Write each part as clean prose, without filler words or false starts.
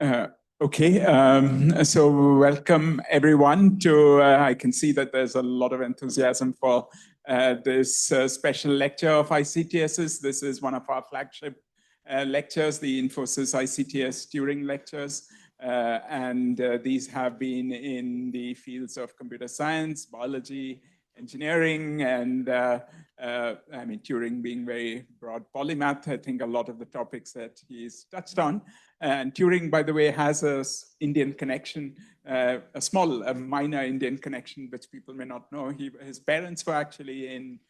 Uh, okay, so welcome everyone to, I can see that there's a lot of enthusiasm for this special lecture of ICTSs. This is one of our flagship lectures, the Infosys-ICTS Turing lectures. And these have been in the fields of computer science, biology, engineering, and I mean, Turing being very broad polymath, I think a lot of the topics that he's touched on. And Turing, by the way, has a Indian connection, a minor Indian connection, which people may not know. His parents were actually in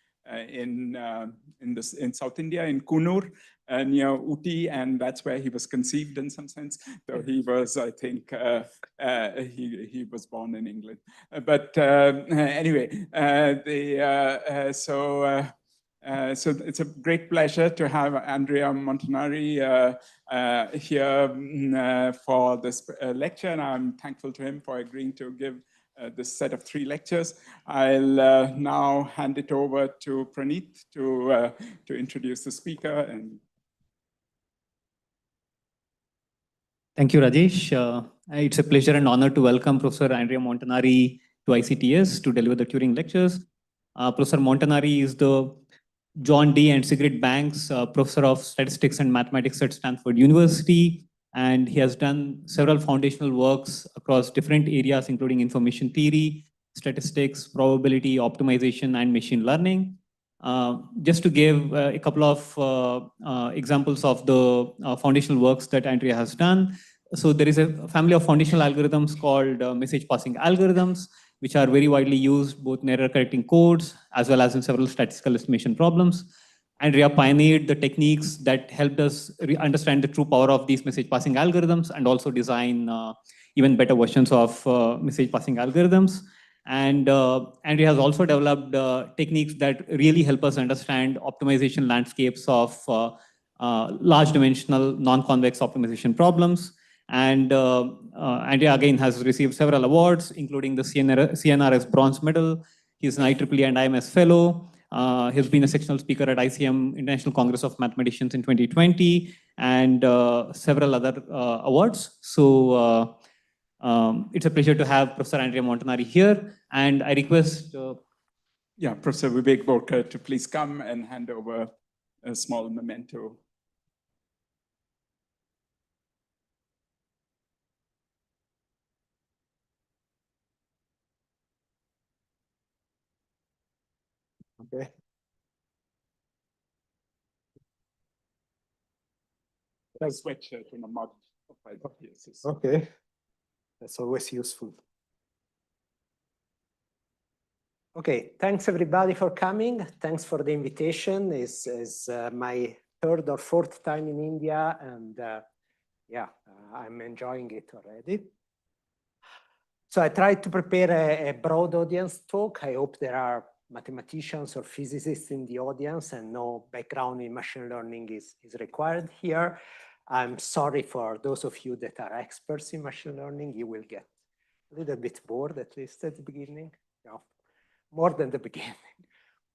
South India, in Kunur, near Uti, and that's where he was conceived in some sense. So he was, I think, he was born in England. But anyway, so it's a great pleasure to have Andrea Montanari here for this lecture, and I'm thankful to him for agreeing to give this set of 3 lectures. I'll now hand it over to Praneeth to introduce the speaker. And thank you, Rajesh. It's a pleasure and honor to welcome Professor Andrea Montanari to ICTS to deliver the Turing lectures. Professor Montanari is the John D. and Sigrid Banks Professor of Statistics and Mathematics at Stanford University, and he has done several foundational works across different areas, including information theory, statistics, probability, optimization, and machine learning. Just to give a couple of examples of the foundational works that Andrea has done. So there is a family of foundational algorithms called message passing algorithms, which are very widely used both in error correcting codes as well as in several statistical estimation problems. Andrea pioneered the techniques that helped us understand the true power of these message passing algorithms and also design even better versions of message passing algorithms. And Andrea has also developed techniques that really help us understand optimization landscapes of large dimensional non-convex optimization problems. And Andrea again has received several awards, including the CNRS Bronze Medal. He's an IEEE and IMS Fellow. He's been a sectional speaker at ICM International Congress of Mathematicians in 2020 and several other awards. So it's a pleasure to have Professor Andrea Montanari here. And I request Professor Vivek Borkar to please come and hand over a small memento. Okay. A sweatshirt and a mug. Okay. That's always useful. Okay, thanks everybody for coming. Thanks for the invitation. It's my 3rd or 4th time in India, and I'm enjoying it already. So I tried to prepare a broad audience talk. I hope there are mathematicians or physicists in the audience and no background in machine learning is required here. I'm sorry for those of you that are experts in machine learning. You will get a little bit bored, at least at the beginning. No, more than the beginning,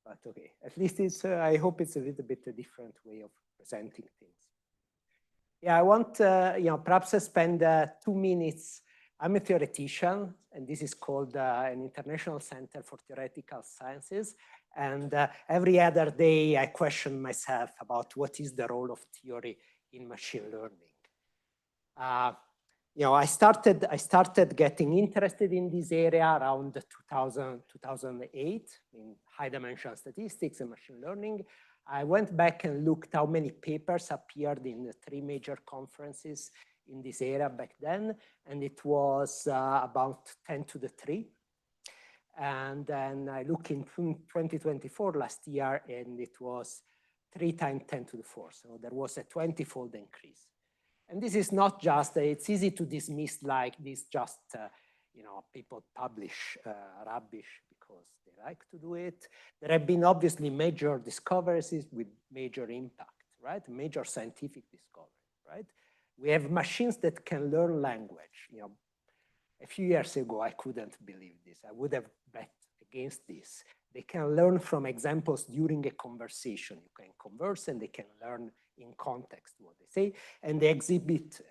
but okay. At least it's, I hope it's a little bit a different way of presenting things. Yeah, I want, perhaps I spend 2 minutes. I'm a theoretician, and this is called an International Center for Theoretical Sciences. And every other day, I question myself about what is the role of theory in machine learning. I started getting interested in this area around 2008 in high-dimensional statistics and machine learning. I went back and looked how many papers appeared in the 3 major conferences in this area back then, and it was about 10 to the 3. And then I look in 2024 last year, and it was 3 times 10 to the 4. So there was a 20-fold increase. And this is not just, it's easy to dismiss like this just, people publish rubbish because they like to do it. There have been obviously major discoveries with major impact, right? Major scientific discovery, right? We have machines that can learn language. A few years ago, I couldn't believe this. I would have bet against this. They can learn from examples during a conversation. You can converse and they can learn in context what they say. And they exhibit,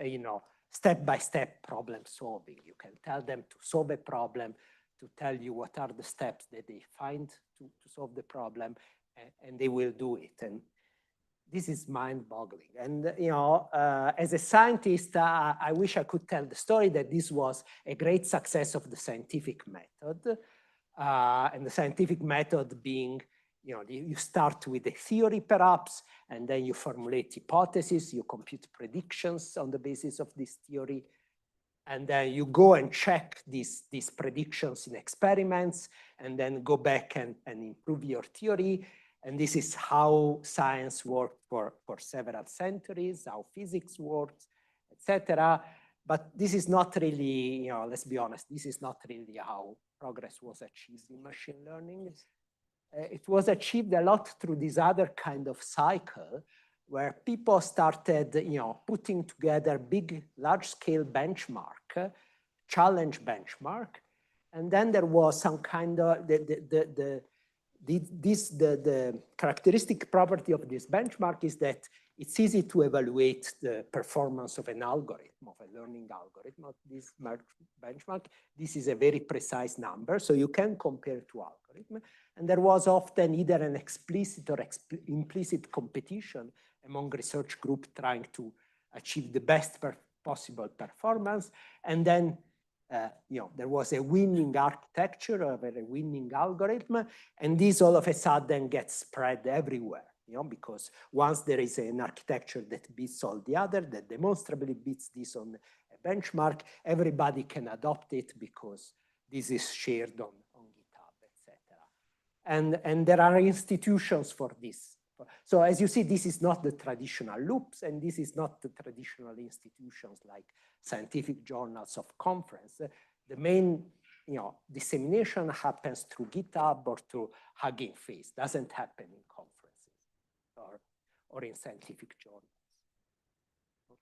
step-by-step problem solving. You can tell them to solve a problem, to tell you what are the steps that they find to solve the problem, and they will do it. And this is mind-boggling. And you know, as a scientist, I wish I could tell the story that this was a great success of the scientific method. And the scientific method being, you know, you start with a theory perhaps, and then you formulate hypotheses, you compute predictions on the basis of this theory, and then you go and check these predictions in experiments, and then go back and improve your theory. And this is how science worked for several centuries, how physics works, etc. But this is not really, you know, let's be honest, this is not really how progress was achieved in machine learning. It was achieved a lot through this other kind of cycle where people started, you know, putting together big, large-scale benchmark, challenge benchmark, and then there was some kind of the characteristic property of this benchmark is that it's easy to evaluate the performance of an algorithm, of a learning algorithm of this benchmark. This is a very precise number, so you can compare to algorithm. And there was often either an explicit or implicit competition among research groups trying to achieve the best possible performance. And then you know, there was a winning architecture of a winning algorithm, and this all of a sudden gets spread everywhere, you know, because once there is an architecture that beats all the other, that demonstrably beats this on a benchmark, everybody can adopt it because this is shared on GitHub, etc. And there are institutions for this. So as you see, this is not the traditional loops, and this is not the traditional institutions like scientific journals of conference. The main, you know, dissemination happens through GitHub or through Hugging Face. Doesn't happen in conferences or in scientific journals.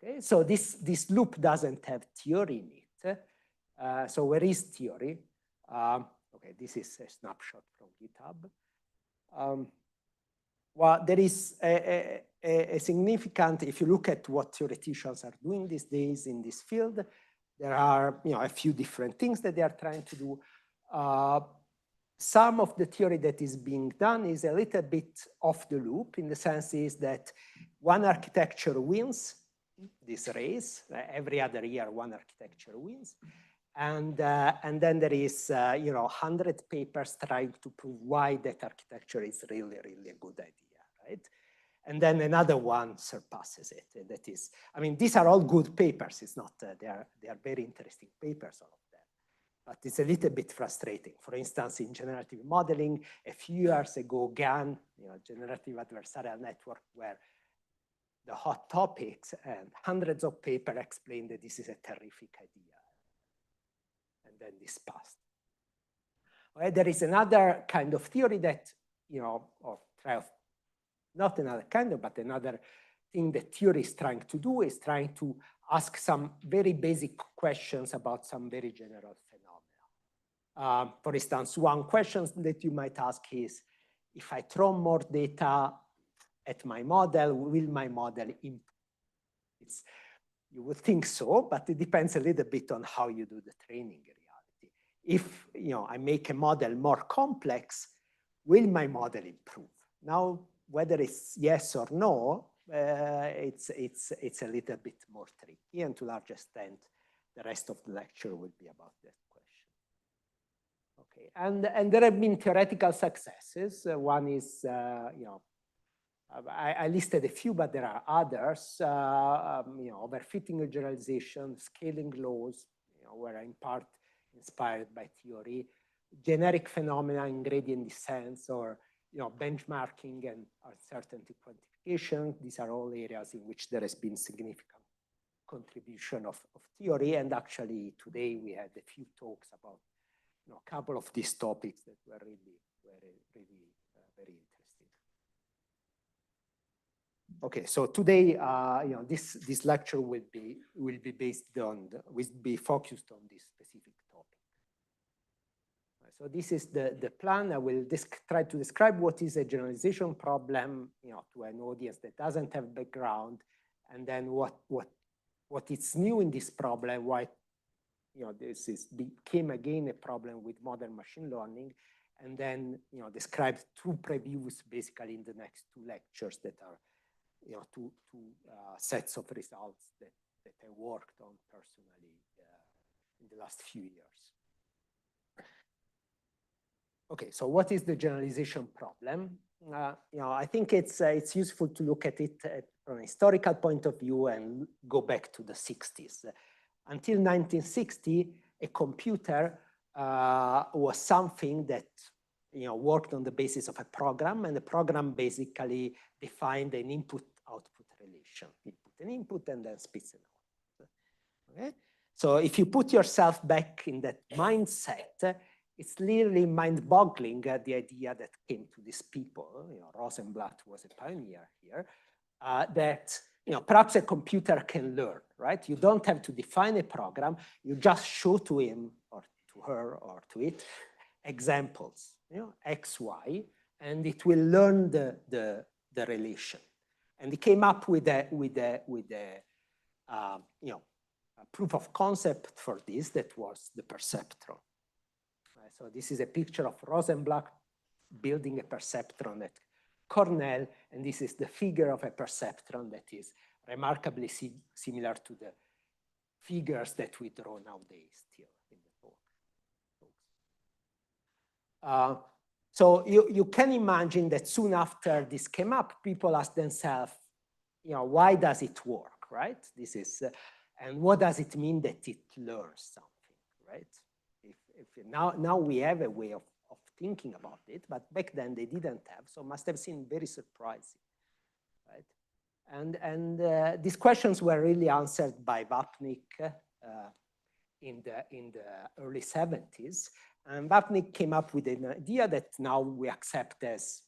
Okay, so this loop doesn't have theory in it. So where is theory? Okay, this is a snapshot from GitHub. Well, there is a significant, if you look at what theoreticians are doing these days in this field, there are, you know, a few different things that they are trying to do. Some of the theory that is being done is a little bit off the loop, in the sense is that one architecture wins this race. Every other year, one architecture wins. And then there is, you know, 100 papers trying to prove why that architecture is really, really a good idea, right? And then another one surpasses it. And that is, I mean, these are all good papers. It's not, they are very interesting papers, all of them. But it's a little bit frustrating. For instance, in generative modeling, a few years ago, GAN, you know, generative adversarial network, were the hot topics, and hundreds of papers explained that this is a terrific idea. And then this passed. Okay, there is another kind of theory that, you know, or not another kind of, but another thing that theory is trying to do is trying to ask some very basic questions about some very general phenomena. For instance, one question that you might ask is, if I throw more data at my model, will my model improve? You would think so, but it depends a little bit on how you do the training in reality. If, you know, I make a model more complex, will my model improve? Now, whether it's yes or no, it's a little bit more tricky, and to a large extent, the rest of the lecture will be about that question. Okay, and there have been theoretical successes. One is, you know, I listed a few, but there are others. You know, overfitting generalization, scaling laws, you know, were in part inspired by theory, generic phenomena in gradient descent, or, you know, benchmarking and uncertainty quantification. These are all areas in which there has been significant contribution of theory. And actually, today we had a few talks about, you know, a couple of these topics that were really very interesting. Okay, so today, you know, this lecture will be based on, will be focused on this specific topic. So this is the plan. I will try to describe what is a generalization problem, you know, to an audience that doesn't have background, and then what what is new in this problem, why this became again a problem with modern machine learning, and then describe two previews basically in the next two lectures that are two sets of results that I worked on personally in the last few years. Okay, so what is the generalization problem? I think it's useful to look at it from a historical point of view and go back to the 60s. Until 1960, a computer was something that worked on the basis of a program, and the program basically defined an input-output relation. You put an input and then spits it out. Okay? So if you put yourself back in that mindset, it's really mind-boggling the idea that came to these people. Rosenblatt was a pioneer here. That perhaps a computer can learn, right? You don't have to define a program. You just show to him or to her or to it examples, X, Y, and it will learn the relation. And he came up with a proof of concept for this that was the perceptron. So this is a picture of Rosenblatt building a perceptron at Cornell, and this is the figure of a perceptron that is remarkably similar to the figures that we draw nowadays still in the talk. So you can imagine that soon after this came up, people asked themselves, why does it work, right? This is, and what does it mean that it learns something, right? Now we have a way of thinking about it, but back then they didn't have, so must have seemed very surprising, right? And these questions were really answered by Vapnik in the early 70s, and Vapnik came up with an idea that now we accept as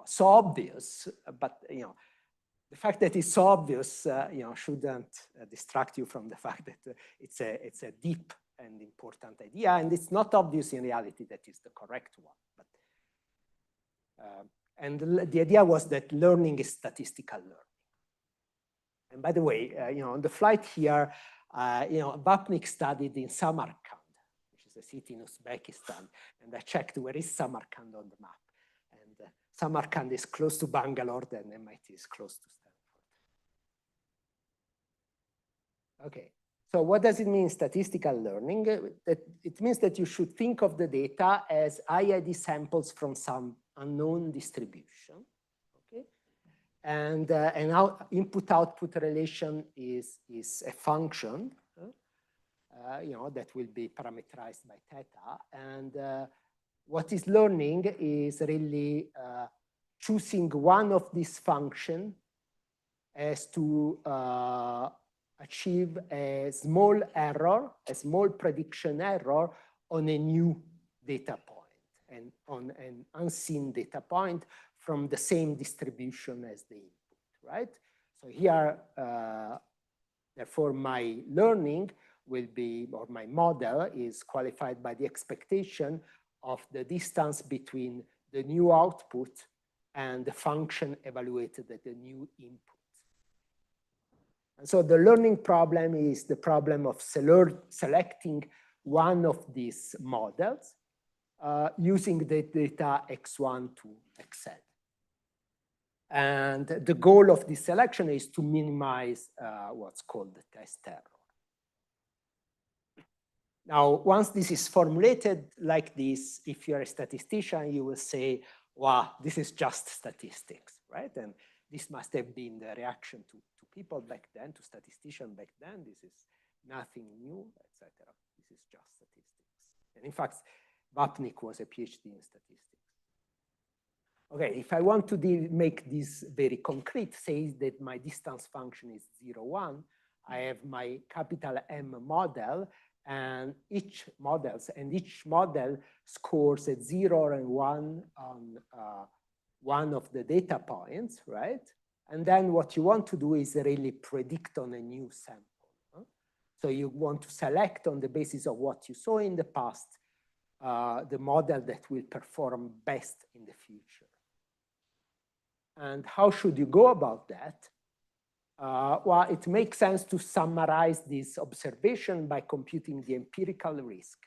so obvious, but the fact that it's so obvious shouldn't distract you from the fact that it's a deep and important idea, and it's not obvious in reality that it's the correct one. But, and the idea was that learning is statistical learning. And by the way, on the flight here, Vapnik studied in Samarkand, which is a city in Uzbekistan, and I checked where is Samarkand on the map. And Samarkand is close to Bangalore, and MIT is close to Stanford. Okay. So what does it mean, statistical learning? It means that you should think of the data as IID samples from some unknown distribution, okay? And our input-output relation is a function, that will be parameterized by theta. And what is learning is really choosing one of these functions as to achieve a small error, a small prediction error on a new data point and on an unseen data point from the same distribution as the input, right? So here, therefore, my learning will be, or my model is qualified by the expectation of the distance between the new output and the function evaluated at the new input. And so the learning problem is the problem of selecting one of these models using the data x1 to xn. And the goal of this selection is to minimize what's called the test error. Now, once this is formulated like this, if you're a statistician, you will say, wow, this is just statistics, right? And this must have been the reaction to people back then, to statisticians back then. This is nothing new, etc. This is just statistics. And in fact, Vapnik was a PhD in statistics. Okay, if I want to make this very concrete, say that my distance function is 0, 1, I have my capital M model, and each model scores a 0 and 1 on one of the data points, right? And then what you want to do is really predict on a new sample. Huh? So you want to select on the basis of what you saw in the past, the model that will perform best in the future. And how should you go about that? Well, it makes sense to summarize this observation by computing the empirical risk.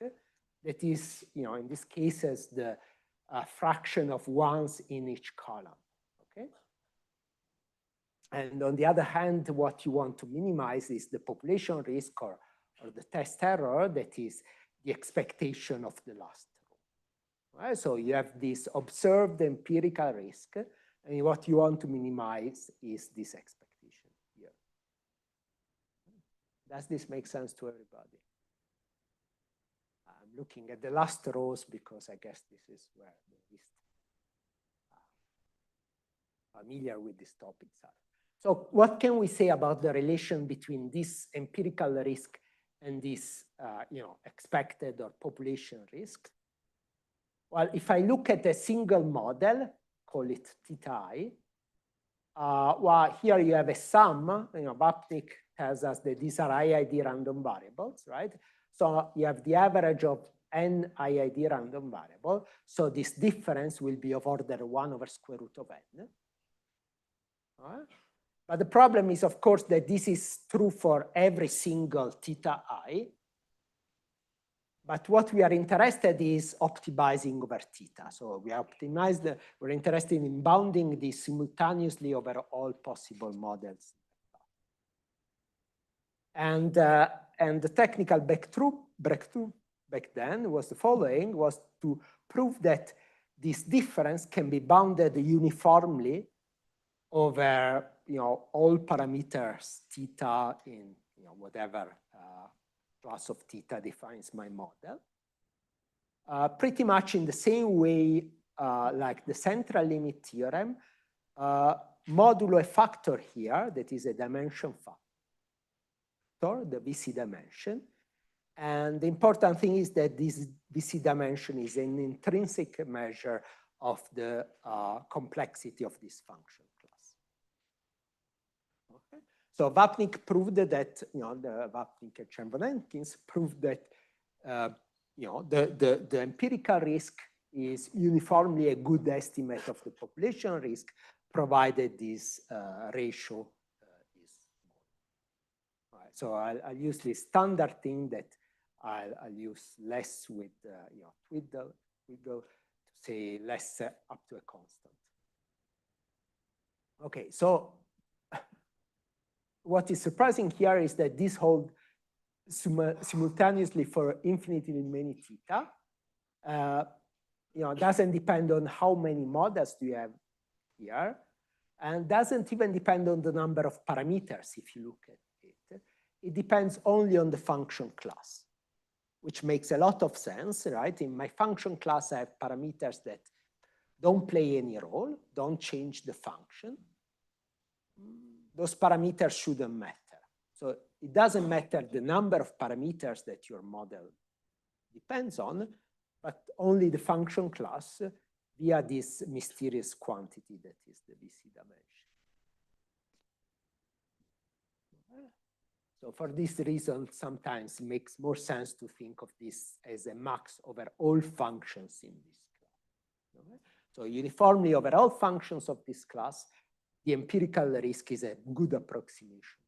That is, in this case, as the fraction of ones in each column. Okay. And on the other hand, what you want to minimize is the population risk or the test error, that is the expectation of the last row. Right? So you have this observed empirical risk, and what you want to minimize is this expectation here. Does this make sense to everybody? I'm looking at the last rows because I guess this is where the least familiar with these topics are. So what can we say about the relation between this empirical risk and this expected or population risk? Well, if I look at a single model, call it θi, well, here you have a sum, Vapnik tells us that these are IID random variables, right? So you have the average of n IID random variable. So this difference will be of order 1 over square root of n. But the problem is, of course, that this is true for every single θi. But what we are interested in is optimizing over θ. So we optimize we're interested in bounding this simultaneously over all possible models. And the technical breakthrough back then was the following, was to prove that this difference can be bounded uniformly over all parameters θ in whatever class of θ defines my model. Pretty much in the same way like the central limit theorem, modulo a factor here that is a dimension factor, the VC dimension. And the important thing is that this VC dimension is an intrinsic measure of the complexity of this function class. Okay. So Vapnik proved that, the Vapnik and Chervonenkins proved that, the empirical risk is uniformly a good estimate of the population risk, provided this ratio is small. Right. So I'll use this standard thing that I'll use less with Twiddle to say less up to a constant. Okay, so what is surprising here is that this holds simultaneously for infinitely many θ. Doesn't depend on how many models do you have here, and doesn't even depend on the number of parameters if you look at it. It depends only on the function class, which makes a lot of sense, right? In my function class, I have parameters that don't play any role, don't change the function. Those parameters shouldn't matter. So it doesn't matter the number of parameters that your model depends on, but only the function class via this mysterious quantity that is the VC dimension. So for this reason, sometimes it makes more sense to think of this as a max over all functions in this class. Okay? So uniformly over all functions of this class, the empirical risk is a good approximation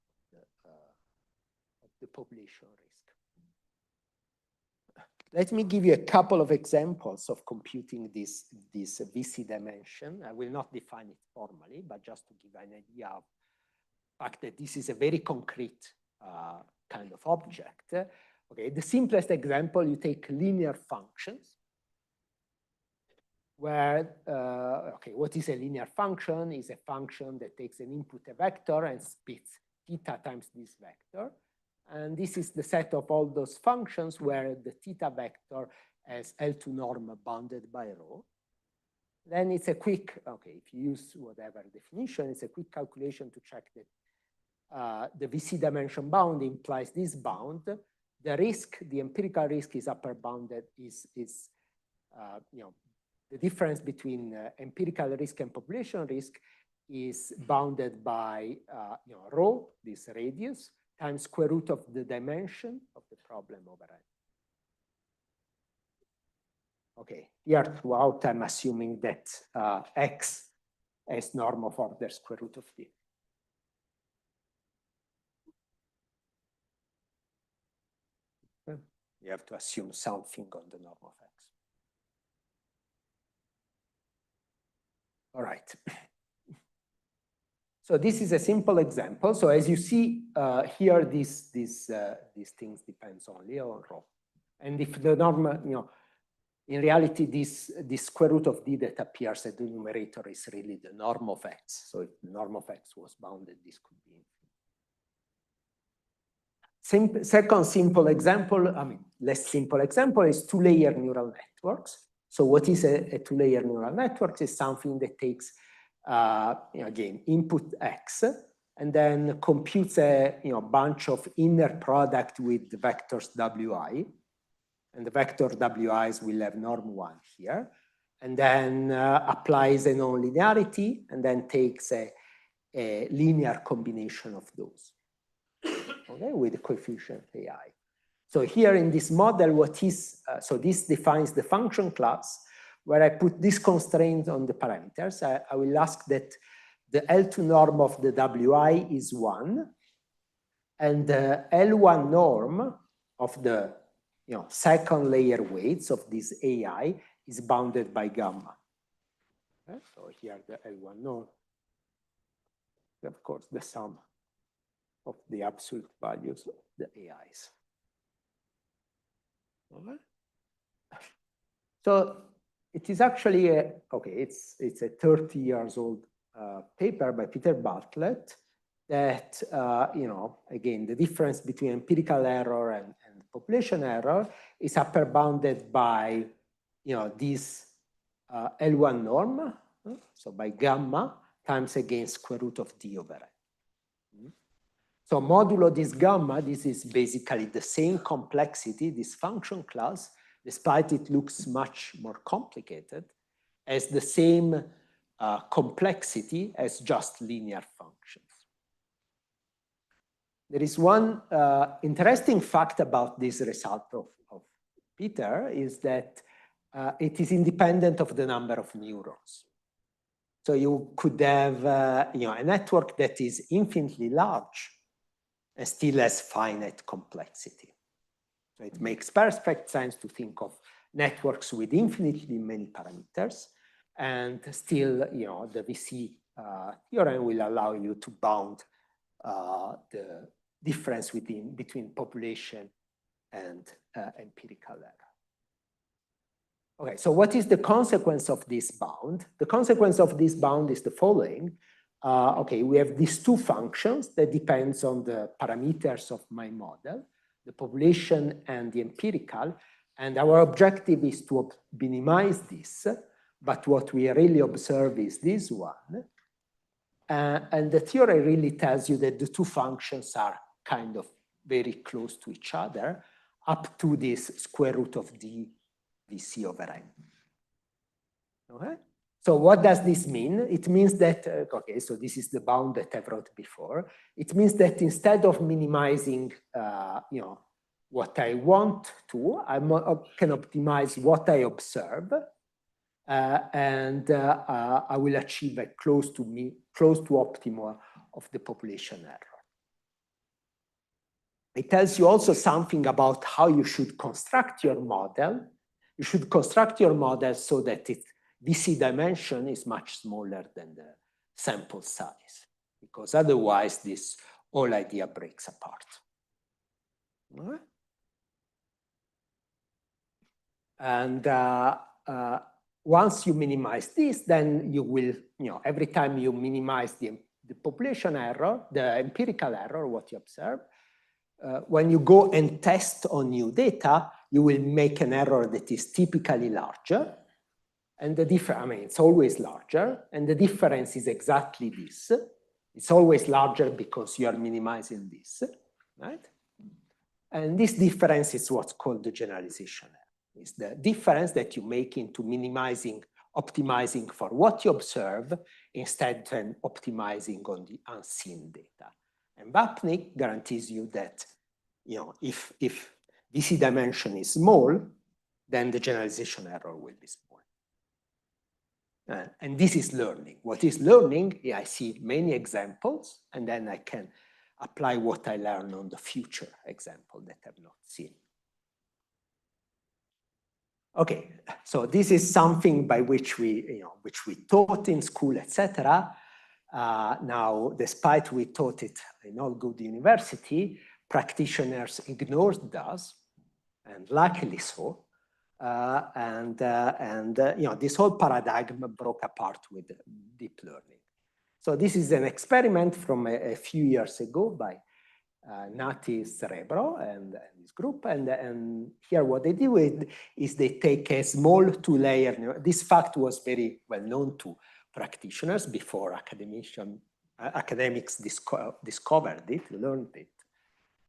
of the population risk. Let me give you a couple of examples of computing this VC dimension. I will not define it formally, but just to give an idea of the fact that this is a very concrete kind of object. Okay, the simplest example, you take linear functions, where, okay, what is a linear function? Is a function that takes an input a vector and splits θ times this vector. And this is the set of all those functions where the θ vector has L2 norm bounded by rho. Then it's a quick, okay, if you use whatever definition, it's a quick calculation to check that the VC dimension bound implies this bound. The risk, the empirical risk is upper bounded, the difference between empirical risk and population risk is bounded by rho, this radius, times square root of the dimension of the problem over n. Okay, here throughout I'm assuming that x is norm of order square root of t. You have to assume something on the norm of X. All right. So this is a simple example. So as you see here, these things depends only on rho. And if the norm, in reality, this square root of d that appears at the numerator is really the norm of X. So if the norm of X was bounded, this could be infinite. Second simple example, less simple example is two-layer neural networks. So what is a two-layer neural network? Is something that takes again, input X, and then computes a bunch of inner product with the vectors Wi, and the vector Wi's will have norm 1 here, and then applies a nonlinearity, and then takes a linear combination of those, okay, with the coefficient AI. So here in this model, what is, so this defines the function class, where I put this constraint on the parameters. I will ask that the L2 norm of the Wi is 1, and the L1 norm of the second layer weights of this AI is bounded by gamma. Okay? So here the L1 norm, of course, the sum of the absolute values of the AIs. Okay? So it is actually it's a 30 years old paper by Peter Bartlett that, again, the difference between empirical error and population error is upper bounded by, this L1 norm, so by gamma times again square root of d over n. So modulo this gamma, this is basically the same complexity, this function class, despite it looks much more complicated, as the same complexity as just linear functions. There is one interesting fact about this result of Peter is that it is independent of the number of neurons. So you could have a network that is infinitely large and still has finite complexity. So it makes perfect sense to think of networks with infinitely many parameters, and still, the VC theorem will allow you to bound the difference between population and empirical error. Okay, so what is the consequence of this bound? The consequence of this bound is the following. Okay, we have these two functions that depends on the parameters of my model, the population and the empirical, and our objective is to minimize this, but what we really observe is this one. And the theory really tells you that the two functions are kind of very close to each other up to this square root of d VC over n. Okay? So what does this mean? It means that, okay, so this is the bound that I wrote before. It means that instead of minimizing, what I want to, I can optimize what I observe, and I will achieve a close to optimal of the population error. It tells you also something about how you should construct your model. You should construct your model so that its VC dimension is much smaller than the sample size, because otherwise this whole idea breaks apart. Right? And once you minimize this, then you will, every time you minimize the population error, the empirical error, what you observe, when you go and test on new data, you will make an error that is typically larger. And the difference, it's always larger. And the difference is exactly this. It's always larger because you are minimizing this, right? And this difference is what's called the generalization error. It's the difference that you make into minimizing, optimizing for what you observe instead than optimizing on the unseen data. And Vapnik guarantees you that, if VC dimension is small, then the generalization error will be small. And this is learning. What is learning? Yeah, I see many examples, and then I can apply what I learn on the future example that I've not seen. Okay, so this is something by which we taught in school, etc. Now, despite we taught it in all good university, practitioners ignored us, and luckily so. This whole paradigm broke apart with deep learning. So this is an experiment from a few years ago by Nati Cerebro and his group. And here what they do is they take a small two-layer. This fact was very well known to practitioners before academics discovered it, learned it.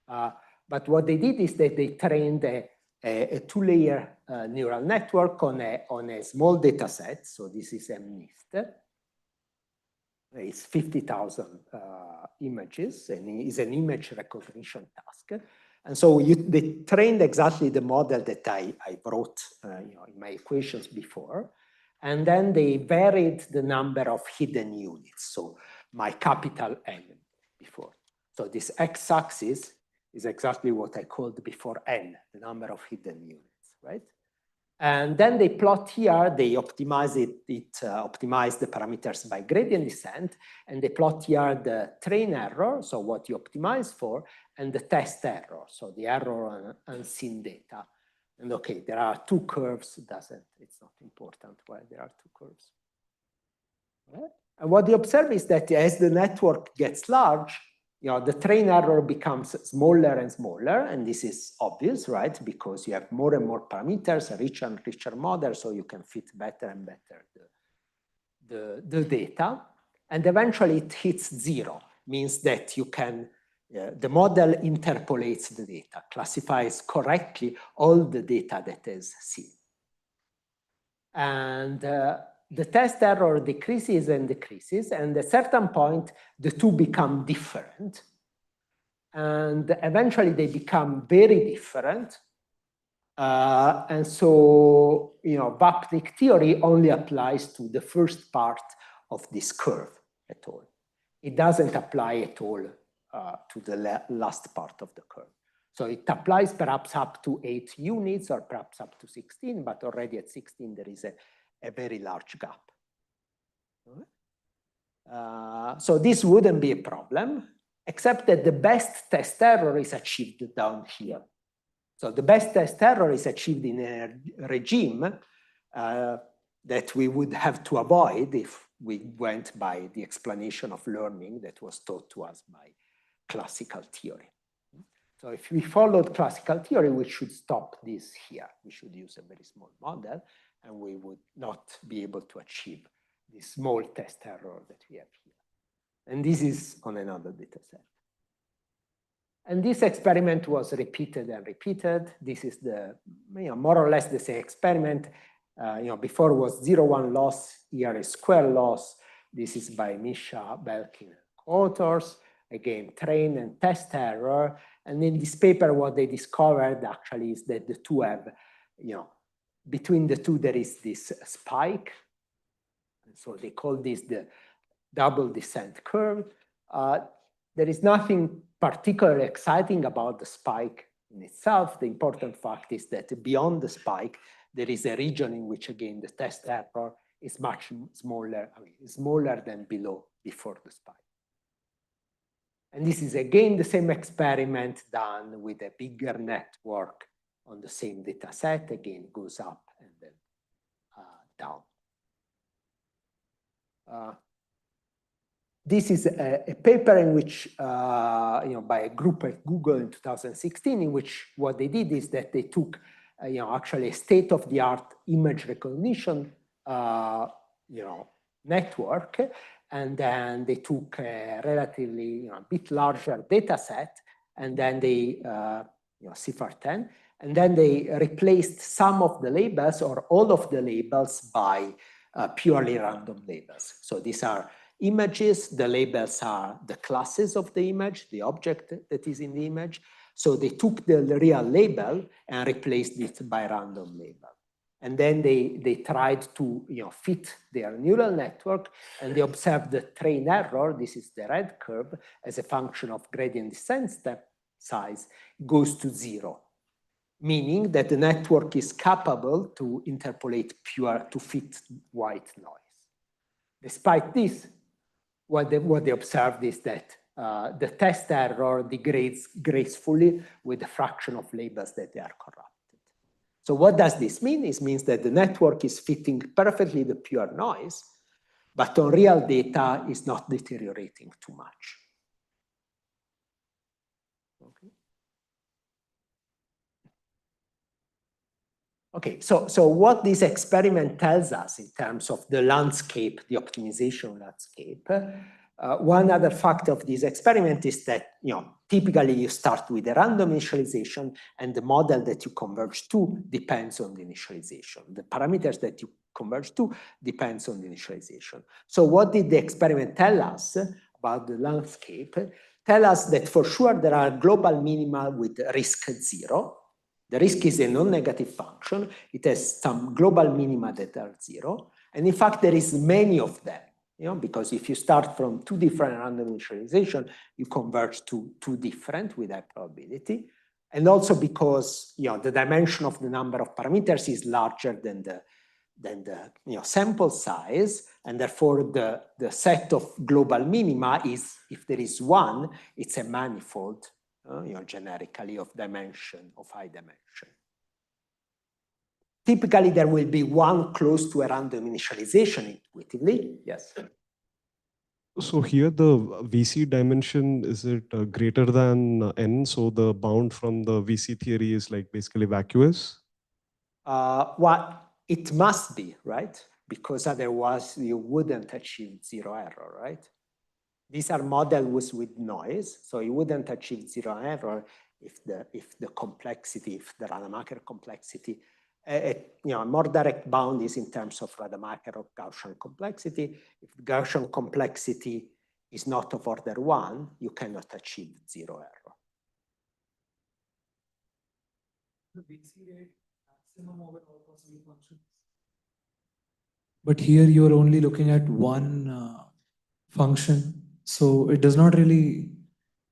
But what they did is that they trained a two-layer neural network on a small data set. So this is MNIST. It's 50,000 images, and it's an image recognition task. And so they trained exactly the model that I wrote in my equations before. And then they varied the number of hidden units. So my capital N before. So this x-axis is exactly what I called before N, the number of hidden units, right? And then they plot here, they optimize optimize the parameters by gradient descent, and they plot here the train error, so what you optimize for, and the test error, so the error on unseen data. And okay, there are two curves, it's not important why there are two curves. Right? And what they observe is that as the network gets large, the train error becomes smaller and smaller, and this is obvious, right? Because you have more and more parameters, a richer and richer model, so you can fit better and better the data. And eventually it hits zero, means that you can, the model interpolates the data, classifies correctly all the data that is seen. And the test error decreases and decreases, and at a certain point, the two become different. And eventually they become very different. And so, Vapnik theory only applies to the first part of this curve at all. It doesn't apply at all to the last part of the curve. So it applies perhaps up to 8 units or perhaps up to 16, but already at 16 there is a very large gap. So this wouldn't be a problem, except that the best test error is achieved down here. So the best test error is achieved in a regime that we would have to avoid if we went by the explanation of learning that was taught to us by classical theory. So if we followed classical theory, we should stop this here. We should use a very small model, and we would not be able to achieve the small test error that we have here. And this is on another data set. And this experiment was repeated and repeated. This is the, more or less the same experiment. Before was 0-1 loss, here is square loss. This is by Misha, Belkin, and co-authors. Again, train and test error. And in this paper, what they discovered actually is that the two have, between the two, there is this spike. And so they call this the double descent curve. There is nothing particularly exciting about the spike in itself. The important fact is that beyond the spike, there is a region in which, again, the test error is much smaller, smaller than before the spike. And this is again the same experiment done with a bigger network on the same data set. Again, it goes up and then down. This is a paper in which, by a group at Google in 2016, in which what they did is that they took, actually a state-of-the-art image recognition, network, and then they took a relatively, a bit larger data set, and then they, CIFAR10, and then they replaced some of the labels or all of the labels by purely random labels. So these are images, the labels are the classes of the image, the object that is in the image. So they took the real label and replaced it by random label. And then they tried to fit their neural network, and they observed the train error, this is the red curve, as a function of gradient descent step size, goes to 0. meaning that the network is capable to interpolate pure, to fit white noise. Despite this, what they observed is that the test error degrades gracefully with the fraction of labels that they are corrupted. So what does this mean? It means that the network is fitting perfectly the pure noise, but on real data is not deteriorating too much. Okay. Okay, so what this experiment tells us in terms of the landscape, the optimization landscape, one other fact of this experiment is that, typically you start with a random initialization and the model that you converge to depends on the initialization. The parameters that you converge to depends on the initialization. So what did the experiment tell us about the landscape? Tell us that for sure there are global minima with risk 0. The risk is a non-negative function. It has some global minima that are 0. And in fact, there is many of them, because if you start from 2 different random initialization, you converge to 2 different with high probability. And also because, the dimension of the number of parameters is larger than the sample size, and therefore the set of global minima is, if there is one, it's a manifold, generically of high dimension. Typically, there will be one close to a random initialization intuitively. Yes. So here the VC dimension, is it greater than n? So the bound from the VC theory is like basically vacuous? Well, it must be, right? Because otherwise you wouldn't achieve 0 error, right? These are models with noise, so you wouldn't achieve 0 error if the complexity, if the Rademacher complexity, a more direct bound is in terms of Rademacher or Gaussian complexity. If the Gaussian complexity is not of order 1, you cannot achieve 0 error. The VC rate maximum over all possible functions. But here you're only looking at one function, so it does not really.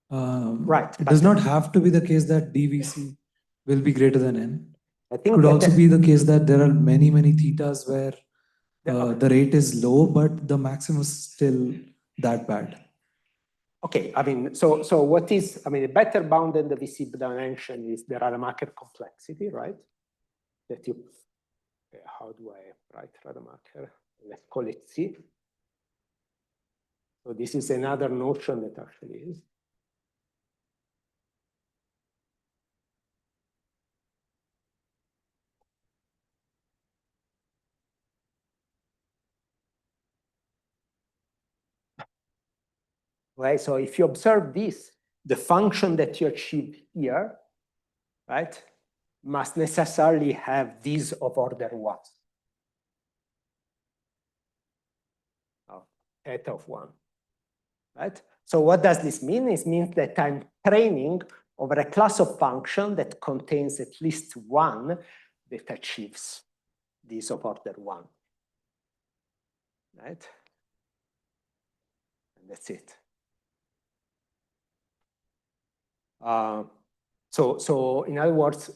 Right. It does not have to be the case that dVC will be greater than n. I It think could also be the case that there are many thetas where the rate is low, but the maximum is still that bad. Okay, so what is, a better bound than the VC dimension is the Rademacher complexity, right? That you, how do I write Rademacher? Let's call it C. So this is another notion that actually is. Right, so if you observe this, the function that you achieve here, right, must necessarily have these of order 1. Theta of 1, right? So what does this mean? It means that I'm training over a class of function that contains at least one that achieves these of order 1, right? And that's it. So in other words,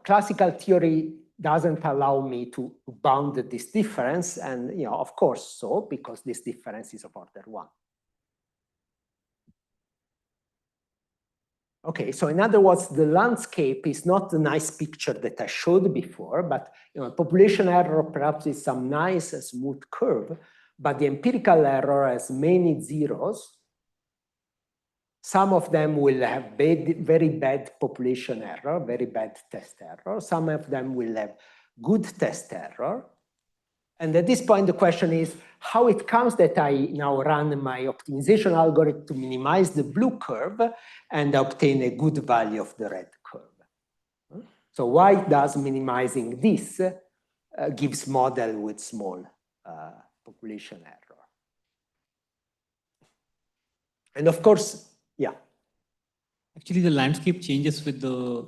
classical theory doesn't allow me to bound this difference, and of course so, because this difference is of order 1. Okay, so in other words, the landscape is not the nice picture that I showed before, but population error perhaps is some nice smooth curve, but the empirical error has many zeros. Some of them will have very bad population error, very bad test error. Some of them will have good test error. And at this point, the question is how it comes that I now run my optimization algorithm to minimize the blue curve and obtain a good value of the red curve. So why does minimizing this gives model with small population error? And of course, yeah. Actually, the landscape changes with the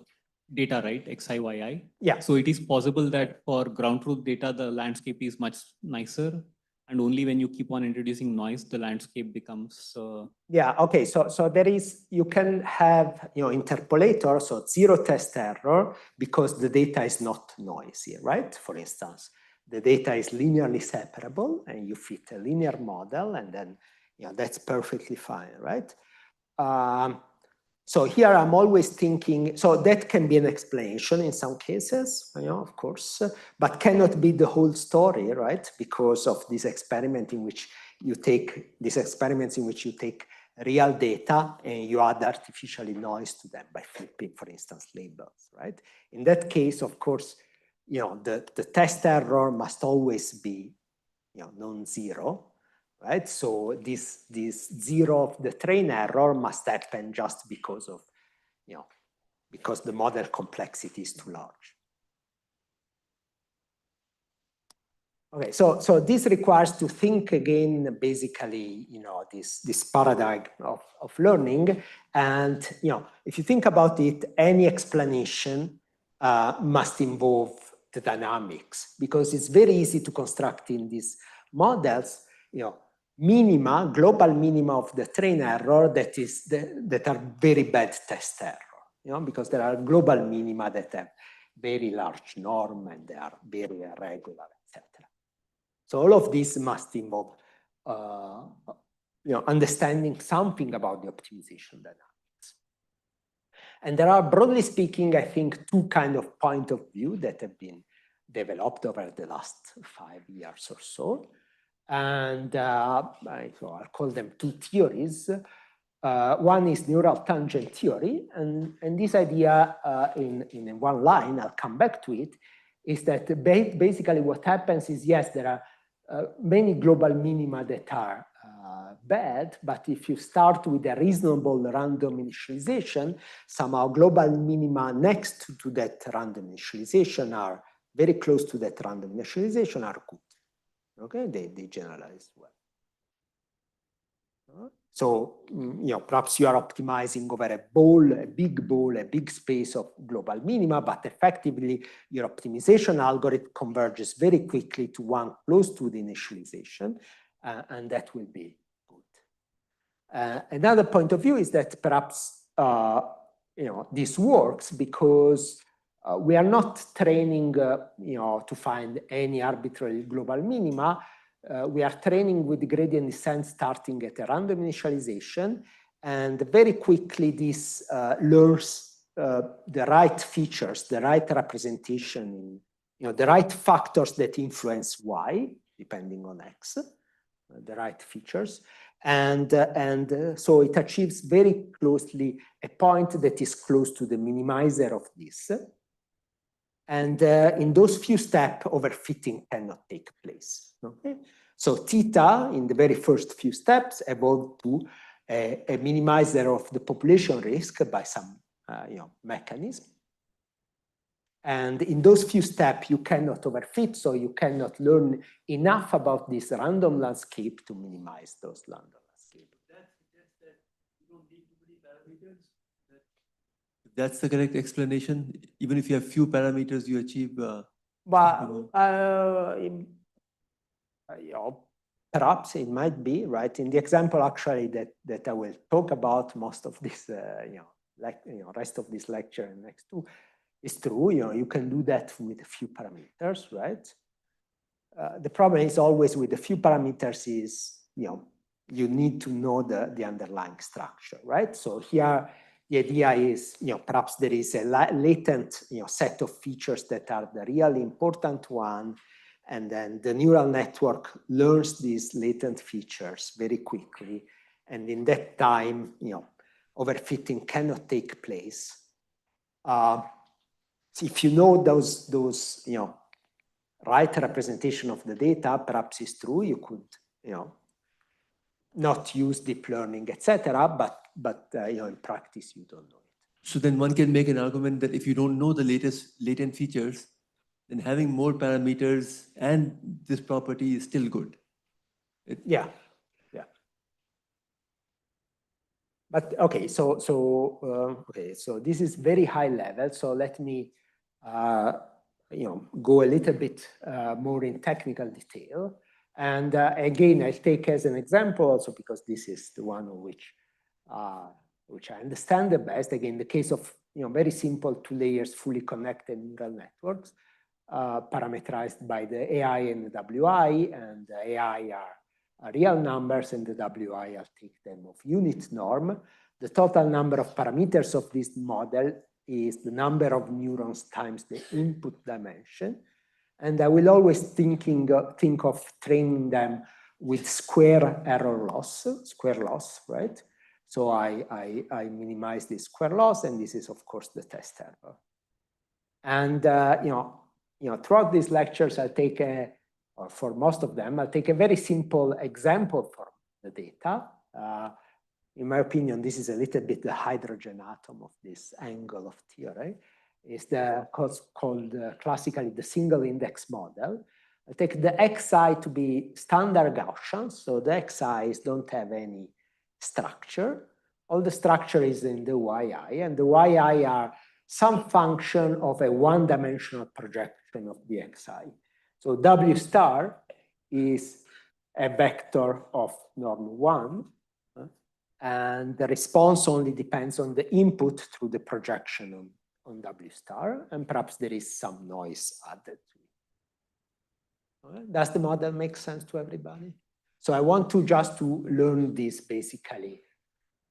data, right? Xi, Yi. Yeah. So it is possible that for ground truth data, the landscape is much nicer. and only when you keep on introducing noise, the landscape becomes. Yeah. Okay. So there is, you can have, interpolator, so zero test error, because the data is not noisy, right? For instance, the data is linearly separable, and you fit a linear model, and then that's perfectly fine, right? So here I'm always thinking, so that can be an explanation in some cases, of course, but cannot be the whole story, right? Because of this experiment in which you take, these experiments in which you take real data and you add artificially noise to them by flipping, for instance, labels, right? In that case, of course, the test error must always be, non-zero, right? So this zero of the train error must happen just because of, because the model complexity is too large. Okay, so this requires to think again, basically, this paradigm of learning. And, if you think about it, any explanation must involve the dynamics, because it's very easy to construct in these models, minima, global minima of the train error that are very bad test error, because there are global minima that have very large norm and they are very irregular, etc. So all of this must involve, understanding something about the optimization dynamics. And there are, broadly speaking, I think, two kinds of point of view that have been developed over the last 5 years or so. And so I'll call them two theories. One is neural tangent theory, and this idea in one line, I'll come back to it, is that basically what happens is, yes, there are many global minima that are bad, but if you start with a reasonable random initialization, somehow global minima next to that random initialization are very close to that random initialization are good. Okay, they generalize well. So, perhaps you are optimizing over a big space of global minima, but effectively your optimization algorithm converges very quickly to one close to the initialization, and that will be good. Another point of view is that perhaps, this works because we are not training, to find any arbitrary global minima. We are training with gradient descent starting at a random initialization, and very quickly this learns the right features, the right representation, the right factors that influence y, depending on x, the right features. And so it achieves very closely a point that is close to the minimizer of this. And in those few steps, overfitting cannot take place. Okay? So theta, in the very first few steps, evolved to a minimizer of the population risk by some mechanism. And in those few steps, you cannot overfit, so you cannot learn enough about this random landscape to minimize those random landscapes. That suggests that you don't need too many parameters. If that's the correct explanation, even if you have few parameters, you achieve. Perhaps it might be, right? In the example actually that I will talk about, most of this, rest of this lecture and next two, is true. You can do that with a few parameters, right? The problem is always with a few parameters is, you need to know the underlying structure, right? So here, the idea is, perhaps there is a latent, set of features that are the really important one, and then the neural network learns these latent features very quickly, and in that time, overfitting cannot take place. If you know those, right representation of the data, perhaps it's true, you could, not use deep learning, etc. But in practice, you don't know it. So then one can make an argument that if you don't know the latest latent features, then having more parameters and this property is still good. Yeah. But okay, so this is very high level. So let me, go a little bit more in technical detail. And again, I'll take as an example also because this is the one on which I understand the best. Again, the case of very simple 2 layers fully connected neural networks, parameterized by the AI and the WI, and the AI are real numbers and the WI, I'll take them of unit norm. The total number of parameters of this model is the number of neurons times the input dimension. And I will always think of training them with square loss, right? So I minimize the square loss, and this is of course the test error. And throughout these lectures, I'll take or for most of them, I'll take a very simple example for the data. In my opinion, this is a little bit the hydrogen atom of this angle of theory. It's called classically the single index model. I take the xi to be standard Gaussian, so the xi's don't have any structure. All the structure is in the yi, and the yi are some function of a one-dimensional projection of the xi. So w star is a vector of norm 1, and the response only depends on the input through the projection on w star, and perhaps there is some noise added to it. Does the model make sense to everybody? So I want to just to learn this basically.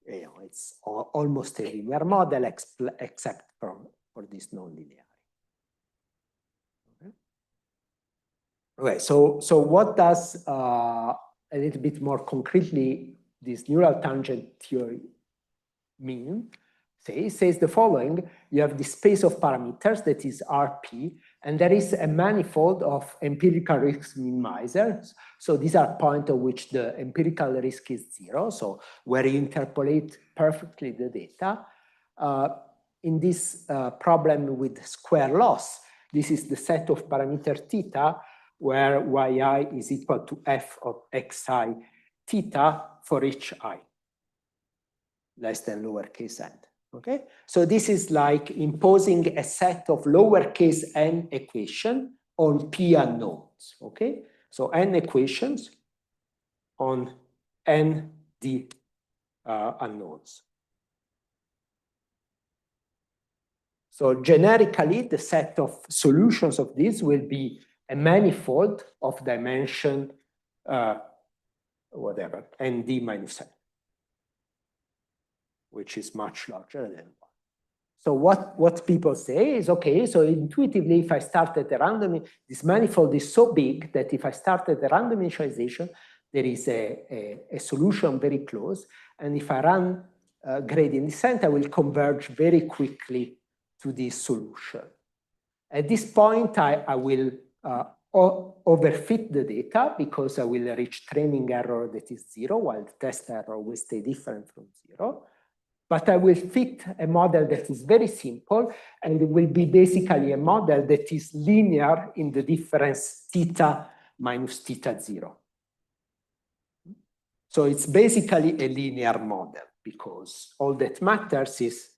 It's almost a linear model except for this nonlinearity. Okay, so what does a little bit more concretely this neural tangent theory mean? It says the following: you have the space of parameters that is RP, and there is a manifold of empirical risk minimizers. So these are points at which the empirical risk is 0, so where you interpolate perfectly the data. In this problem with square loss, this is the set of parameter theta, where yi is equal to f of xi theta for each I, less than lowercase n. Okay, so this is like imposing a set of lowercase n equation on p unknowns. Okay, so n equations on n d unknowns. So generically, the set of solutions of this will be a manifold of dimension whatever nd minus n, which is much larger than 1. So what people say is, okay, so intuitively, if I start at a random, this manifold is so big that if I start at a random initialization, there is a solution very close. And if I run gradient descent, I will converge very quickly to this solution. At this point, I will overfit the data because I will reach training error that is 0, while the test error will stay different from 0. But I will fit a model that is very simple, and it will be basically a model that is linear in the difference theta minus theta 0. So it's basically a linear model because all that matters is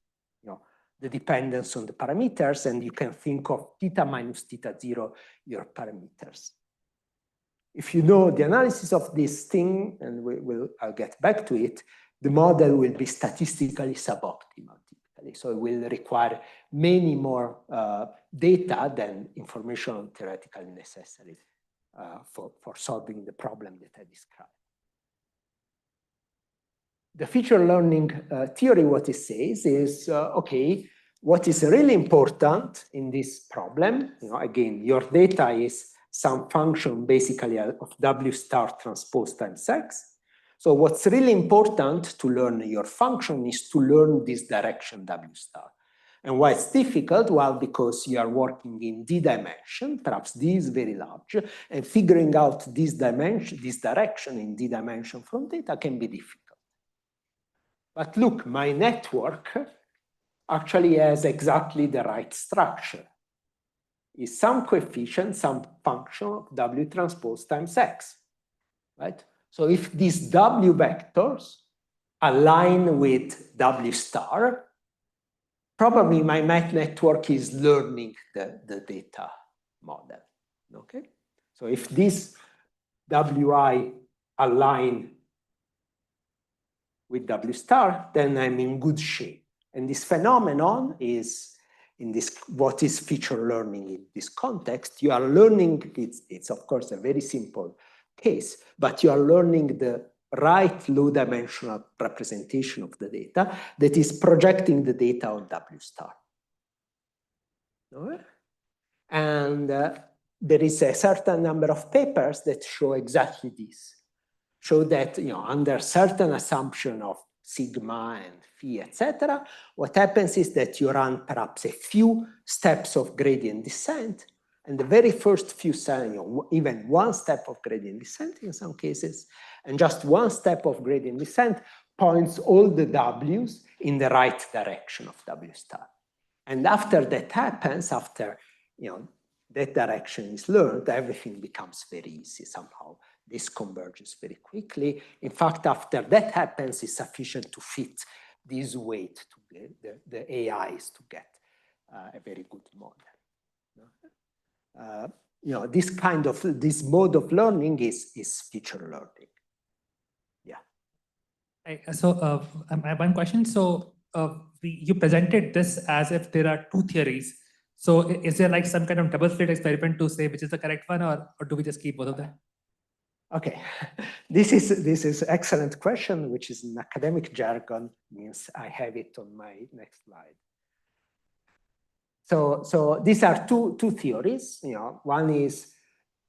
the dependence on the parameters, and you can think of theta minus theta 0 your parameters. If you know the analysis of this thing, and I'll get back to it, the model will be statistically suboptimal typically. So it will require many more data than information theoretically necessary for solving the problem that I described. The feature learning theory, what it says is, okay, what is really important in this problem, again, your data is some function basically of W star transpose times X. So what's really important to learn your function is to learn this direction W star. And why it's difficult? Well, because you are working in D dimension, perhaps D is very large, and figuring out this dimension, this direction in D dimension from data can be difficult. But look, my network actually has exactly the right structure. It's some coefficient, some function of W transpose times X, right? So if these W vectors align with W star, probably my math network is learning the data model, okay? So if these Wi align with W star, then I'm in good shape. And this phenomenon is in this, what is feature learning in this context? You are learning, it's of course a very simple case, but you are learning the right low-dimensional representation of the data that is projecting the data on W star. And there is a certain number of papers that show exactly this. Show that, under certain assumption of sigma and phi, etc., what happens is that you run perhaps a few steps of gradient descent, and the very first few steps, even one step of gradient descent in some cases, and just one step of gradient descent points all the W's in the right direction of W star. And after that happens, after that direction is learned, everything becomes very easy somehow. This converges very quickly. In fact, after that happens, it's sufficient to fit this weight to get the AIs to get a very good model. This mode of learning is feature learning. Yeah. So I have one question. So you presented this as if there are two theories. So is there like some kind of double slit experiment to say which is the correct one, or do we just keep both of them? Okay, this is excellent question, which is an academic jargon, means I have it on my next slide. So these are two theories. One is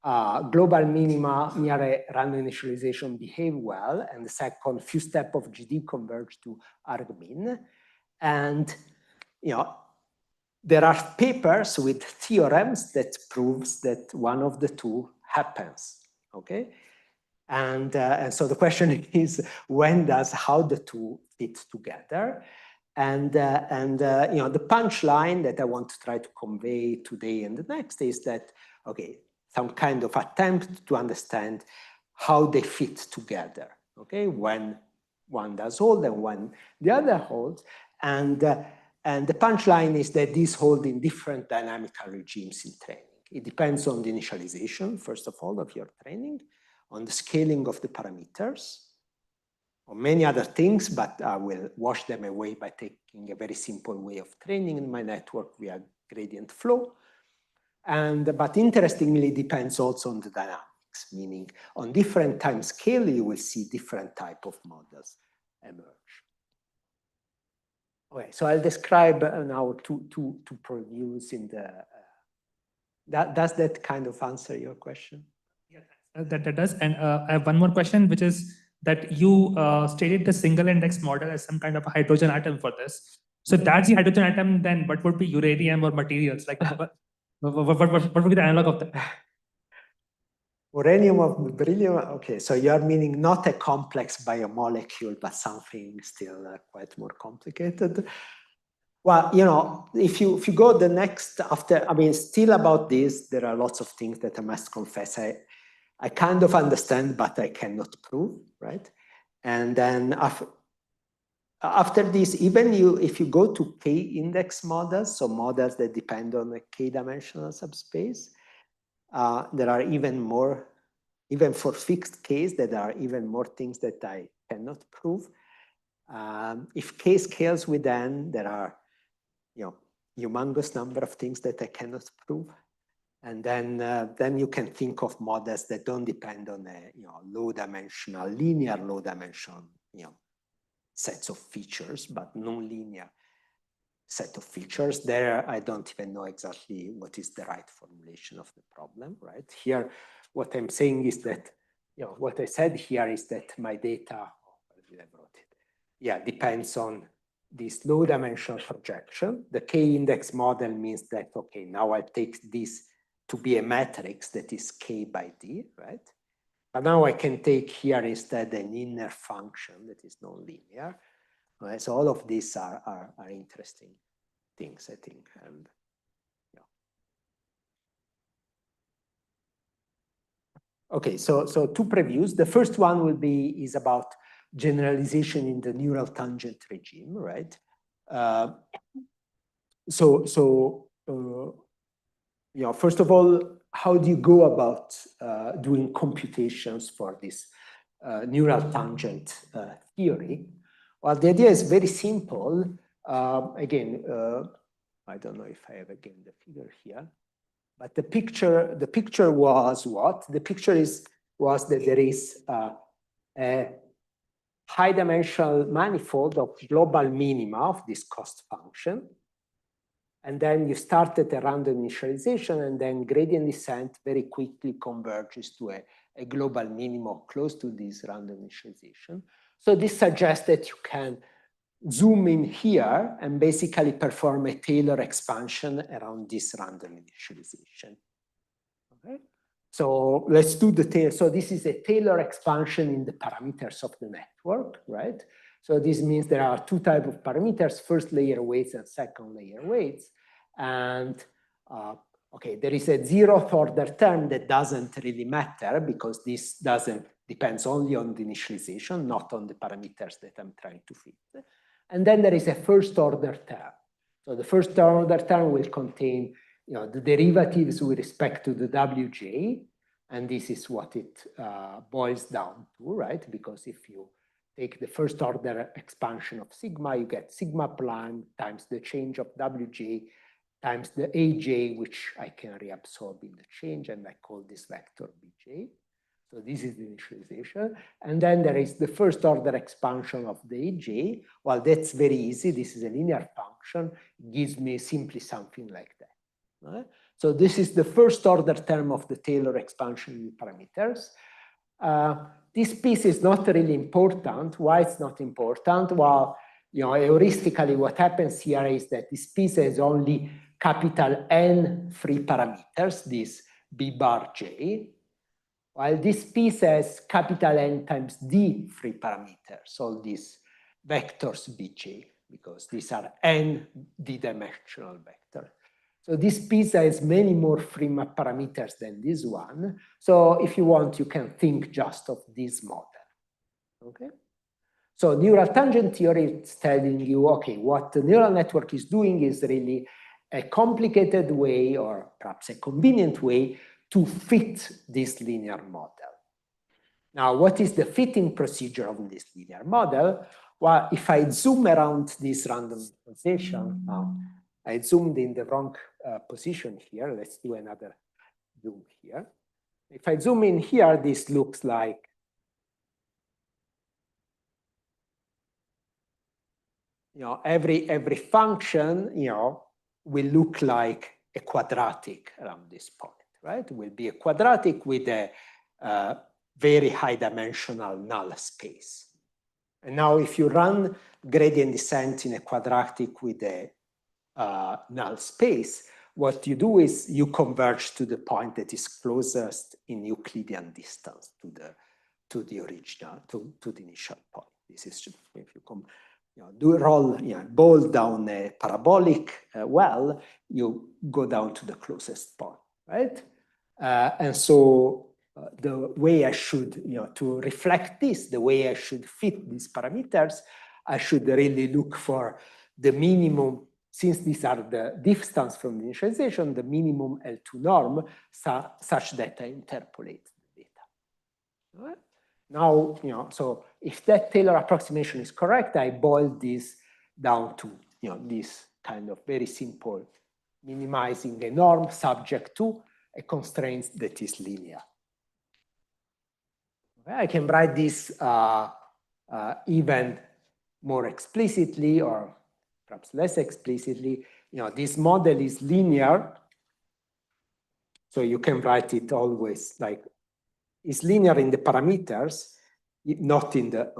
global minima near a random initialization behave well, and the second, few steps of GD converge to argmin. And there are papers with theorems that proves that one of the two happens. Okay. And so the question is, how the two fit together? And the punchline that I want to try to convey today and the next is that, okay, some kind of attempt to understand how they fit together, okay, when one does hold and when the other holds. And the punchline is that these hold in different dynamical regimes in training. It depends on the initialization, first of all, of your training, on the scaling of the parameters, on many other things, but I will wash them away by taking a very simple way of training in my network via gradient flow. But interestingly, it depends also on the dynamics, meaning on different time scale, you will see different type of models emerge. Okay, so I'll describe now two previews in the, does that kind of answer your question? That does. And I have one more question, which is that you stated the single index model as some kind of a hydrogen atom for this. So that's the hydrogen atom, then what would be uranium or materials? Like what would be the analog of that? Uranium or beryllium, okay, so you're meaning not a complex biomolecule, but something still quite more complicated. Well, if you go the next after, still about this, there are lots of things that I must confess I kind of understand, but I cannot prove, right? And then after this, even if you go to k-index models, so models that depend on a k-dimensional subspace, there are even more, even for fixed case, there are even more things that I cannot prove. If k scales with n, there are, humongous number of things that I cannot prove. And then you can think of models that don't depend on a low-dimensional, linear low-dimensional, sets of features, but non-linear set of features. There, I don't even know exactly what is the right formulation of the problem, right? Here, what I'm saying is that, what I said here is that my data, depends on this low-dimensional projection. The k-index model means that, okay, now I take this to be a matrix that is k by d, right? But now I can take here instead an inner function that is non-linear. Right? So all of these are interesting things, I think. And okay, so two previews. The first one is about generalization in the neural tangent regime, right? First of all, how do you go about doing computations for this neural tangent theory? Well, the idea is very simple. Again, I don't know if I have again the figure here, but the picture was what? The picture was that there is a high-dimensional manifold of global minima of this cost function. And then you start at a random initialization, and then gradient descent very quickly converges to a global minimum close to this random initialization. So this suggests that you can zoom in here and basically perform a Taylor expansion around this random initialization. Okay. So let's do the Taylor. So this is a Taylor expansion in the parameters of the network, right? So this means there are two types of parameters, first layer weights and second layer weights. And okay, there is a zeroth order term that doesn't really matter because this depends only on the initialization, not on the parameters that I'm trying to fit. And then there is a first order term. So the first order term will contain the derivatives with respect to the Wj, and this is what it boils down to, right? Because if you take the first order expansion of sigma, you get sigma prime times the change of Wj times the Aj, which I can reabsorb in the change, and I call this vector Bj. So this is the initialization. And then there is the first order expansion of the Aj. Well, that's very easy. This is a linear function. It gives me simply something like that. Right? So this is the first order term of the Taylor expansion in parameters. This piece is not really important. Why it's not important? Well, heuristically, what happens here is that this piece has only capital N free parameters, this B bar J, while this piece has capital N times D free parameters, all these vectors Bj, because these are N D-dimensional vectors. So this piece has many more free parameters than this one. So if you want, you can think just of this model. Okay. So neural tangent theory is telling you, okay, what the neural network is doing is really a complicated way, or perhaps a convenient way, to fit this linear model. Now, what is the fitting procedure of this linear model? Well, if I zoom around this randomization, now I zoomed in the wrong position here. Let's do another zoom here. If I zoom in here, this looks like every function will look like a quadratic around this point, right? It will be a quadratic with a very high dimensional null space. And now if you run gradient descent in a quadratic with a null space, what you do is you converge to the point that is closest in Euclidean distance to the original, to the initial point. This is just, if you come, do roll ball down a parabolic well, you go down to the closest point, right? And so the way I should, to reflect this, the way I should fit these parameters, I should really look for the minimum, since these are the distance from the initialization, the minimum L2 norm, such that I interpolate the data. All right? Now, so if that Taylor approximation is correct, I boil this down to, this kind of very simple minimizing a norm subject to a constraint that is linear. Okay, I can write this even more explicitly, or perhaps less explicitly. This model is linear, so you can write it always like it's linear in the parameters, not in the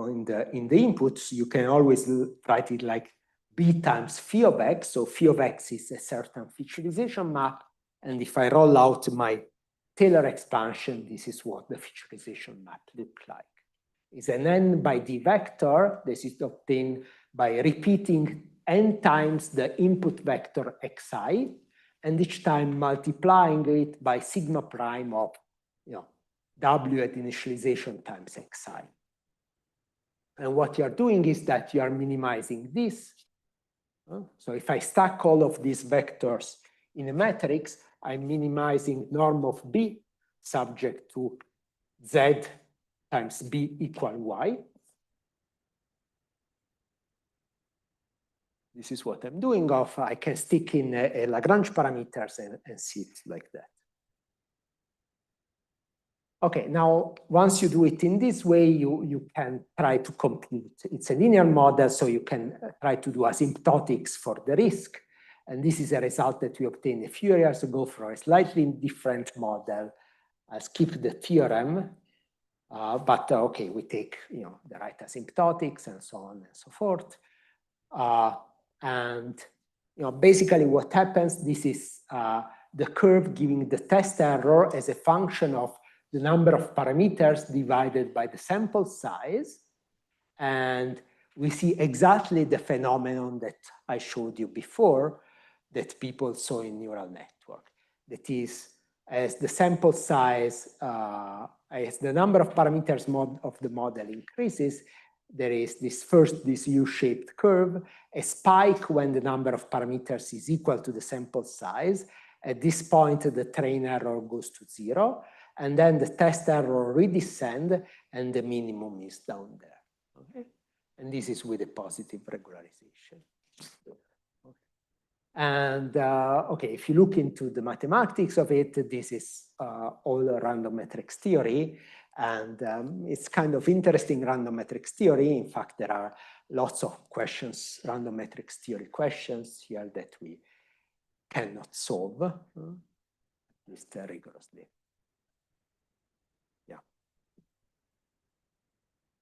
inputs. You can always write it like B times phi of x. So phi of x is a certain featurization map, and if I roll out my Taylor expansion, this is what the featurization map looks like. It's an n by d vector. This is obtained by repeating n times the input vector xi, and each time multiplying it by sigma prime of w at initialization times xi. And what you are doing is that you are minimizing this. So if I stack all of these vectors in a matrix, I'm minimizing norm of B subject to Z times B equal Y. This is what I'm doing of, I can stick in a Lagrange parameters and see it like that. Okay, now once you do it in this way, you can try to compute. It's a linear model, so you can try to do asymptotics for the risk. And this is a result that we obtained a few years ago for a slightly different model. I'll skip the theorem, but okay, we take the right asymptotics and so on and so forth. And basically what happens, this is the curve giving the test error as a function of the number of parameters divided by the sample size. And we see exactly the phenomenon that I showed you before that people saw in neural network. That is, as the sample size, as the number of parameters of the model increases, there is this U-shaped curve, a spike when the number of parameters is equal to the sample size. At this point, the train error goes to 0. And then the test error redescend and the minimum is down there. Okay? And this is with a positive regularization. Okay. And okay, if you look into the mathematics of it, this is all random matrix theory. And it's kind of interesting random matrix theory. In fact, there are lots of questions, random matrix theory questions here that we cannot solve, at least rigorously.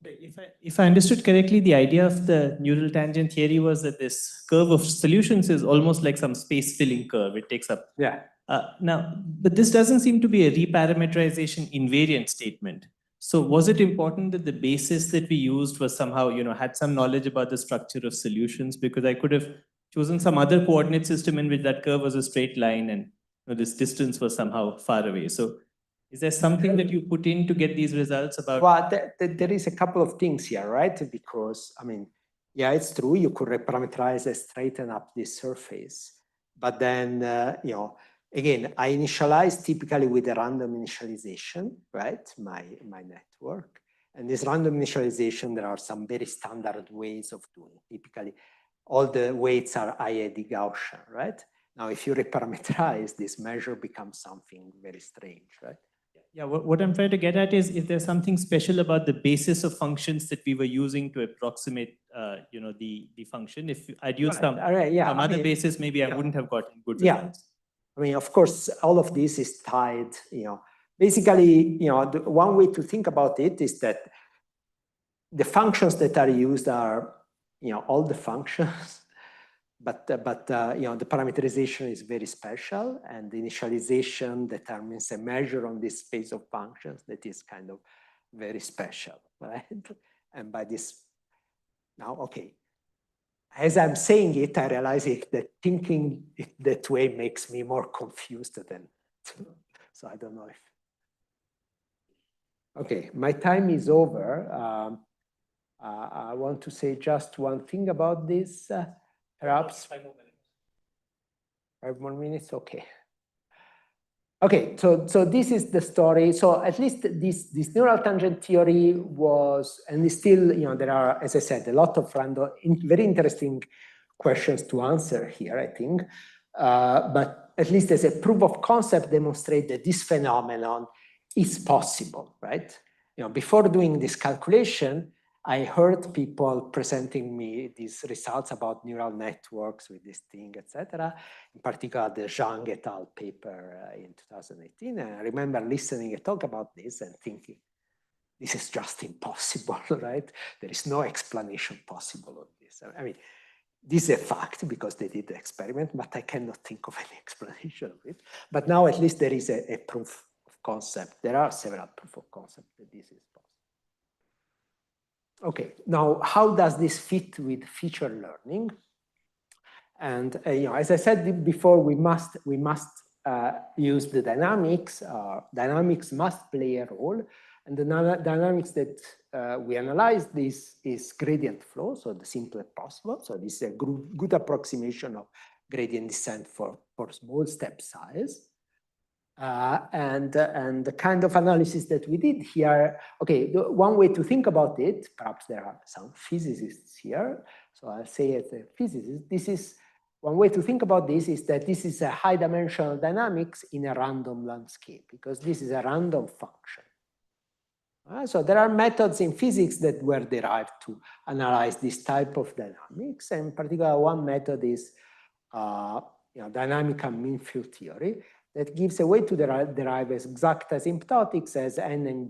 If I understood correctly, the idea of the neural tangent theory was that this curve of solutions is almost like some space filling curve. It takes up. Yeah. Now, but this doesn't seem to be a reparameterization invariant statement. So was it important that the basis that we used was somehow, had some knowledge about the structure of solutions? Because I could have chosen some other coordinate system in which that curve was a straight line and this distance was somehow far away. So is there something that you put in to get these results about? Well, there is a couple of things here, right? Because, I mean, yeah, it's true. You could reparameterize and straighten up this surface. But then, again, I initialize typically with a random initialization, right? My network. And this random initialization, there are some very standard ways of doing it. Typically, all the weights are IAD Gaussian, right? Now, if you reparameterize, this measure becomes something very strange, right? Yeah, what I'm trying to get at is if there's something special about the basis of functions that we were using to approximate, the function. If I'd used some other basis, maybe I wouldn't have gotten good results. I mean, of course, all of this is tied, basically, the one way to think about it is that the functions that are used are, all the functions. But the parameterization is very special, and the initialization determines a measure on this space of functions that is kind of very special, right? And by this, now, okay, as I'm saying it, I realize that thinking it that way makes me more confused than, so I don't know if. Okay, my time is over. I want to say just one thing about this. Perhaps 5 more minutes. 5 more minutes, okay. Okay, so this is the story. So at least this neural tangent theory was, and it's still, there are, as I said, a lot of random, very interesting questions to answer here, I think. But at least as a proof of concept, demonstrate that this phenomenon is possible, right? Before doing this calculation, I heard people presenting me these results about neural networks with this thing, etc. In particular, the Zhang et al. Paper in 2018. And I remember listening a talk about this and thinking, this is just impossible, right? There is no explanation possible of this. I mean, this is a fact because they did the experiment, but I cannot think of any explanation of it. But now at least there is a proof of concept. There are several proof of concept that this is possible. Okay, now how does this fit with feature learning? And as I said before, we must use the dynamics. Dynamics must play a role, and the dynamics that we analyze this is gradient flow, so the simplest possible. So this is a good approximation of gradient descent for small step size. And the kind of analysis that we did here, okay, one way to think about it, perhaps there are some physicists here, so I'll say as a physicist, this is, one way to think about this is that this is a high-dimensional dynamics in a random landscape, because this is a random function. So there are methods in physics that were derived to analyze this type of dynamics, and in particular one method is dynamical mean field theory, that gives a way to derive exact asymptotics as n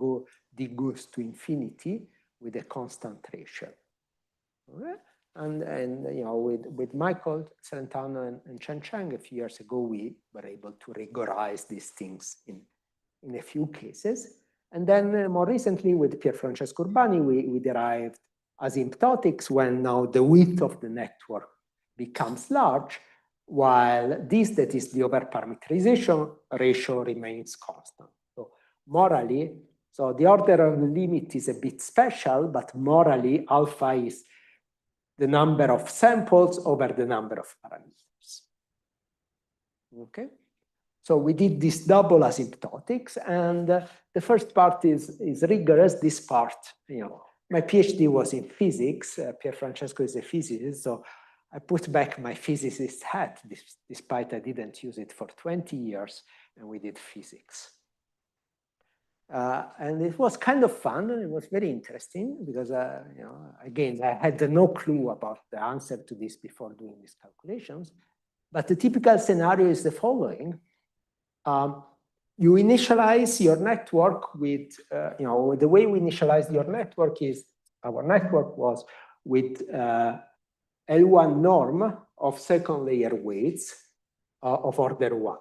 d goes to infinity with a constant ratio. Okay? And with Michael Celentano and Chen Cheng a few years ago, we were able to rigorize these things in a few cases. And then more recently with Pier Francesco Urbani, we derived asymptotics when now the width of the network becomes large, while this, that is the overparameterization ratio, remains constant. So morally, so the order of the limit is a bit special, but morally alpha is the number of samples over the number of parameters. Okay, so we did this double asymptotics, and the first part is rigorous. This part, my PhD was in physics. Pier Francesco is a physicist, so I put back my physicist hat, despite I didn't use it for 20 years, and we did physics. And it was kind of fun, and it was very interesting because, again, I had no clue about the answer to this before doing these calculations. But the typical scenario is the following. You initialize your network with, the way we initialized your network is, our network was with L1 norm of second layer weights of order 1.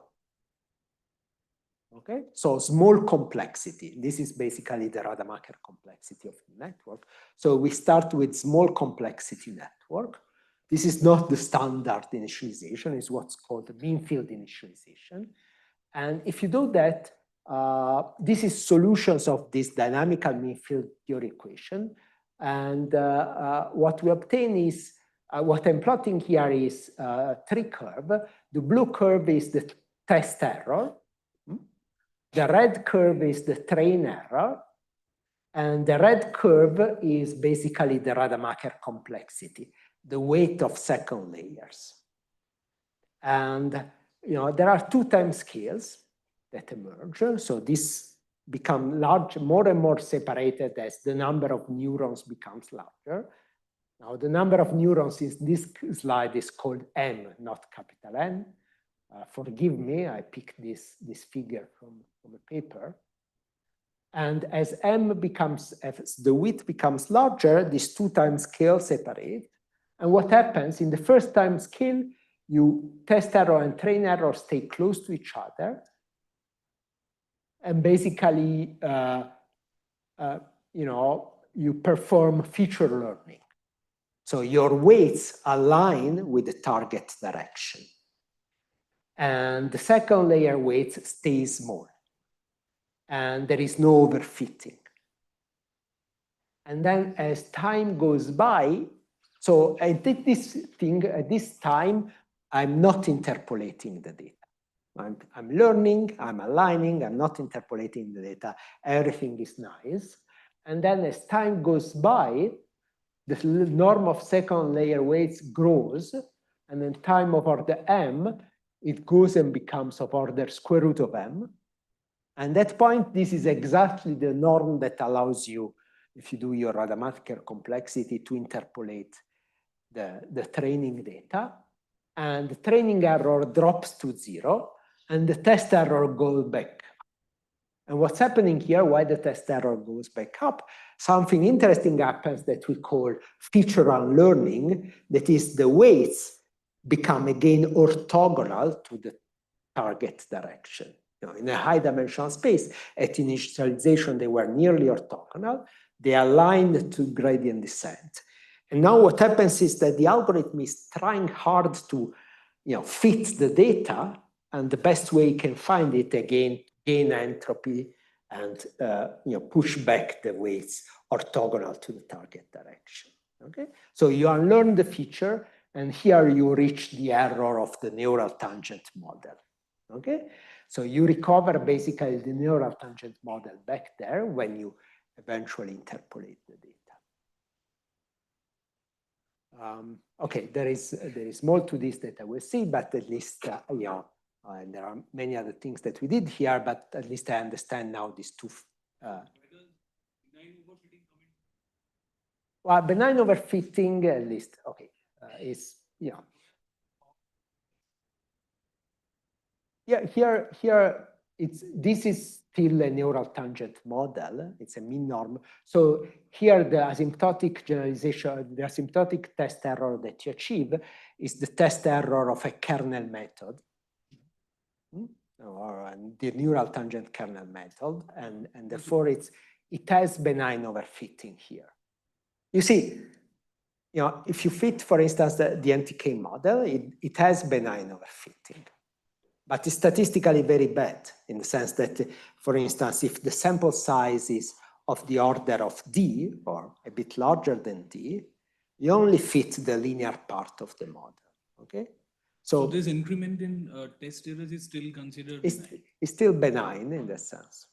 Okay, so small complexity. This is basically the Rademacher complexity of the network. So we start with small complexity network. This is not the standard initialization, it's what's called the mean field initialization. And if you do that, this is solutions of this dynamical mean field theory equation. And what we obtain is, what I'm plotting here is a tree curve. The blue curve is the test error. The red curve is the train error. And the red curve is basically the Rademacher complexity, the weight of second layers. And there are two time scales that emerge. So this become large, more and more separated as the number of neurons becomes larger. Now the number of neurons in this slide is called M, not capital N. Forgive me, I picked this figure from a paper. And as the width becomes larger, these two time scales separate. And what happens in the first time scale, test error and train error stay close to each other. And basically, you perform feature learning. So your weights align with the target direction. And the second layer weights stay small. And there is no overfitting. And then as time goes by, so I did this thing at this time, I'm not interpolating the data. I'm learning, I'm aligning, I'm not interpolating the data. Everything is nice. And then as time goes by, the norm of second layer weights grows. And then time of order m, it goes and becomes of order square root of m. And at that point, this is exactly the norm that allows you, if you do your Rademacher complexity, to interpolate the training data. And the training error drops to 0, and the test error goes back. And what's happening here, why the test error goes back up, something interesting happens that we call feature unlearning, that is the weights become again orthogonal to the target direction. In a high dimensional space, at initialization, they were nearly orthogonal. They aligned to gradient descent. And now what happens is that the algorithm is trying hard to fit the data, and the best way you can find it, again, gain entropy and push back the weights orthogonal to the target direction. Okay, so you unlearn the feature, and here you reach the error of the neural tangent model. Okay, So you recover basically the neural tangent model back there when you eventually interpolate the data. Okay, there is more to this that I will see, but at least you know, and there are many other things that we did here, but at least I understand now these two. Well, benign overfitting, at least, okay, is, you know. Yeah, here this is still a neural tangent model. It's a mean norm. So here the asymptotic generalization, the asymptotic test error that you achieve is the test error of a kernel method, or the neural tangent kernel method, and therefore it has benign overfitting here. You see, you know, if you fit, for instance, the NTK model, it has benign overfitting. But it's statistically very bad in the sense that, for instance, if the sample size is of the order of D or a bit larger than D, you only fit the linear part of the model, okay? So this increment in test errors is still considered benign? It's still benign in that sense.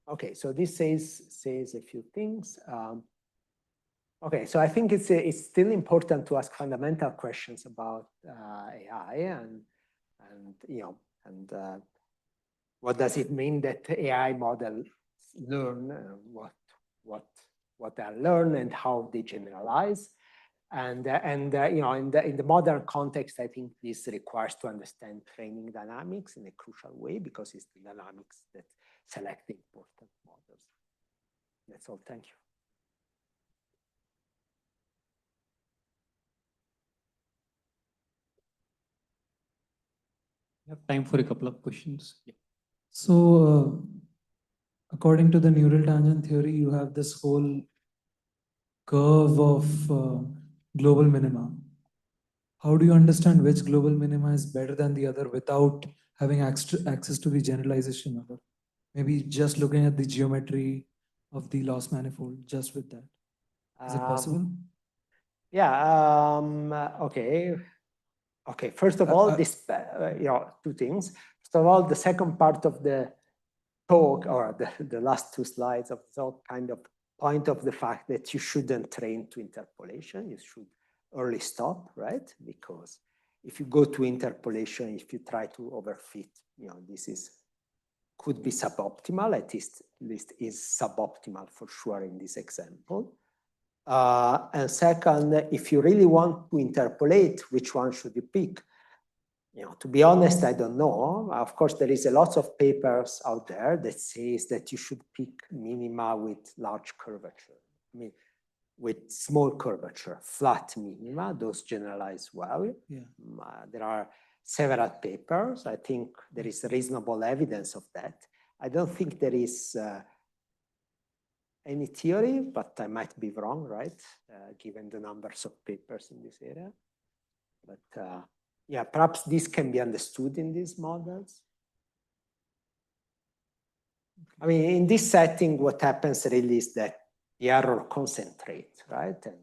Okay, so this says a few things. Okay, so I think it's still important to ask fundamental questions about AI and you know, and what does it mean that AI models learn, what they learn and how they generalize, and you know, in the modern context, I think this requires to understand training dynamics in a crucial way because it's the dynamics that select the important models. That's all. Thank you. We have time for a couple of questions. Yeah. So, according to the neural tangent theory, you have this whole curve of global minima. How do you understand which global minima is better than the other without having access to the generalization of it? Maybe just looking at the geometry of the loss manifold, just with that. Is it possible? Yeah, okay. Okay, first of all, this, you know, two things. First of all, the second part of the talk, or the last two slides of the talk, kind of point of the fact that you shouldn't train to interpolation. You should early stop, right? Because if you go to interpolation, if you try to overfit, you know, this could be suboptimal, at least is suboptimal for sure in this example. And second, if you really want to interpolate, which one should you pick? You know, to be honest, I don't know. Of course, there is a lot of papers out there that says that you should pick minima with large curvature. I mean, with small curvature, flat minima, those generalize well. Yeah. There are several papers. I think there is reasonable evidence of that. I don't think there is any theory, but I might be wrong, right? Given the numbers of papers in this area. But yeah, perhaps this can be understood in these models. I mean, in this setting, what happens really is that the error concentrates, right? And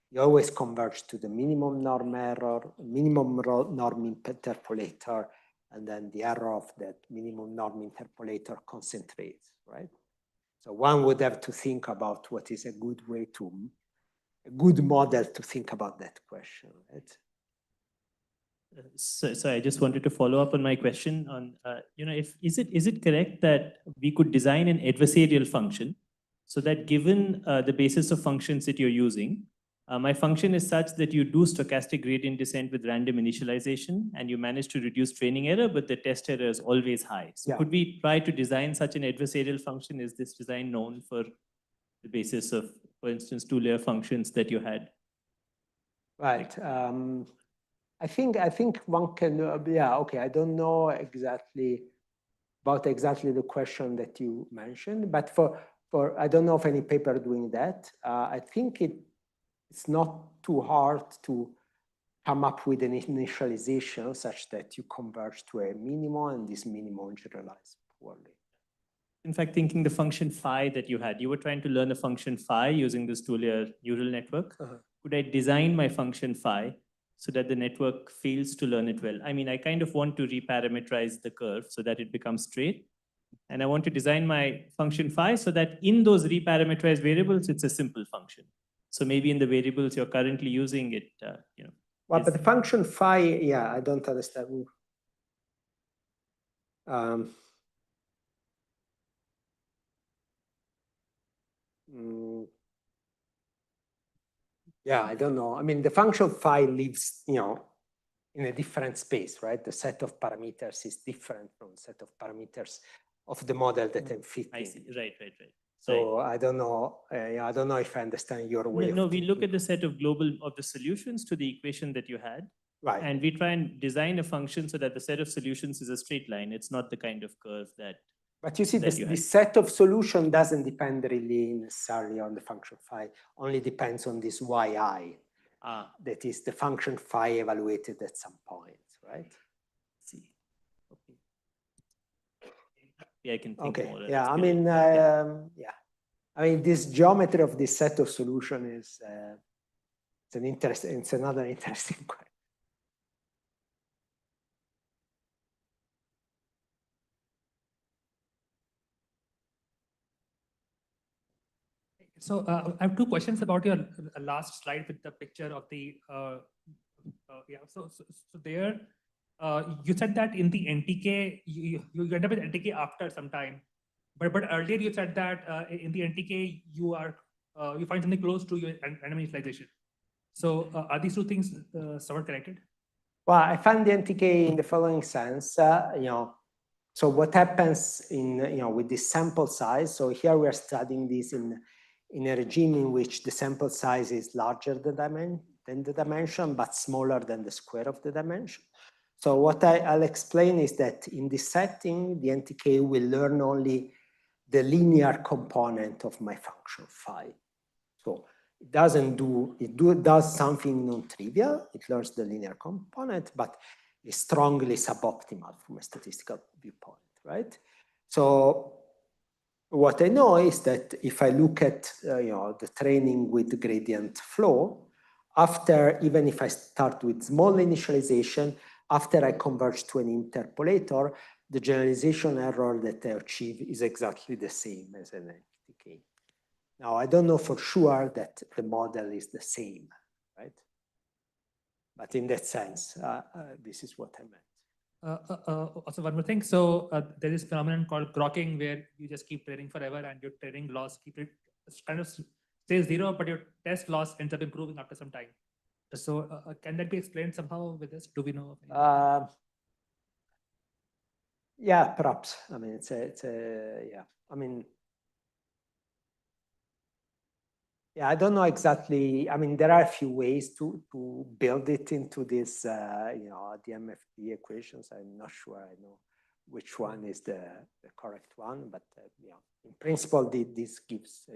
you always converge to the minimum norm error, minimum norm interpolator, and then the error of that minimum norm interpolator concentrates, right? So one would have to think about what is a good way to, a good model to think about that question, right? So I just wanted to follow up on my question on, you know, is it correct that we could design an adversarial function so that given the basis of functions that you're using, my function is such that you do stochastic gradient descent with random initialization and you manage to reduce training error, but the test error is always high. So could we try to design such an adversarial function? Is this design known for the basis of, for instance, two-layer functions that you had? Right. I think one can, yeah, okay. I don't know exactly about the question that you mentioned, but for I don't know of any paper doing that. I think it's not too hard to come up with an initialization such that you converge to a minimum and this minimum generalizes poorly. in fact, thinking the function phi that you had, you were trying to learn a function phi using this Turing neural network. Could I design my function phi so that the network fails to learn it well? I mean, I kind of want to reparameterize the curve so that it becomes straight. And I want to design my function phi so that in those reparameterized variables, it's a simple function. So maybe in the variables you're currently using it, you know. Well, but the function phi, yeah, I don't understand. Yeah, I don't know. I mean, the function phi lives, you know, in a different space, right? The set of parameters is different from the set of parameters of the model that I'm fitting. I see. Right. So I don't know. I don't know if I understand your way. No, we look at the set of the solutions to the equation that you had. Right. And we try and design a function so that the set of solutions is a straight line. It's not the kind of curve that. But you see, the set of solution doesn't depend really necessarily on the function phi, only depends on this yi. That is the function phi evaluated at some point, right? See. Okay. Yeah, I can think more. Yeah, I mean, yeah. I mean, this geometry of this set of solution is it's another interesting question. So I have two questions about your last slide with the picture of the yeah. So there you said that in the NTK you end up with NTK after some time, but earlier you said that in the NTK you find something close to your random initialization. So are these two things somewhat connected? Well, I find the NTK in the following sense. You know, so what happens in with this sample size? So here we are studying this in a regime in which the sample size is larger than the dimension, but smaller than the square of the dimension. So what I'll explain is that in this setting, the NTK will learn only the linear component of my function phi. So it does something non-trivial. It learns the linear component, but is strongly suboptimal from a statistical viewpoint, right? So what I know is that if I look at the training with gradient flow, even if I start with small initialization, after I converge to an interpolator, the generalization error that I achieve is exactly the same as an NTK. Now, I don't know for sure that the model is the same, right? But in that sense, this is what I meant. Also, one more thing. So there is a phenomenon called grokking, where you just keep training forever, and your training loss kind of stays zero, but your test loss ends up improving after some time. So can that be explained somehow with this? Do we know? Yeah, perhaps. I mean, yeah. I mean, yeah, I don't know exactly. I mean, there are a few ways to build it into this, DMFT equations. I'm not sure I know which one is the correct one, but in principle, this gives,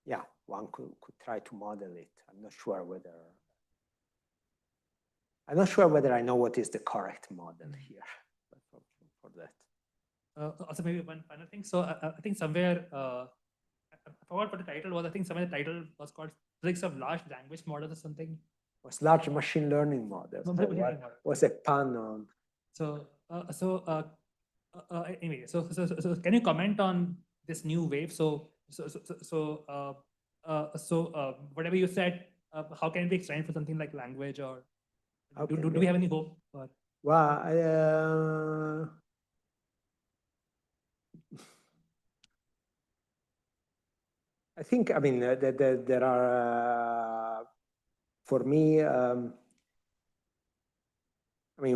yeah, one could try to model it. I'm not sure whether I know what is the correct model here for that. Also, maybe one final thing. So I think somewhere. I forgot what the title was. I think somewhere the title was called Physics of Large Language Models or something. It was large machine learning models. Was a pun on. So anyway, so can you comment on this new wave? So whatever you said, how can it be explained for something like language, or do we have any hope? Well, I think, I mean, there are, for me, I mean,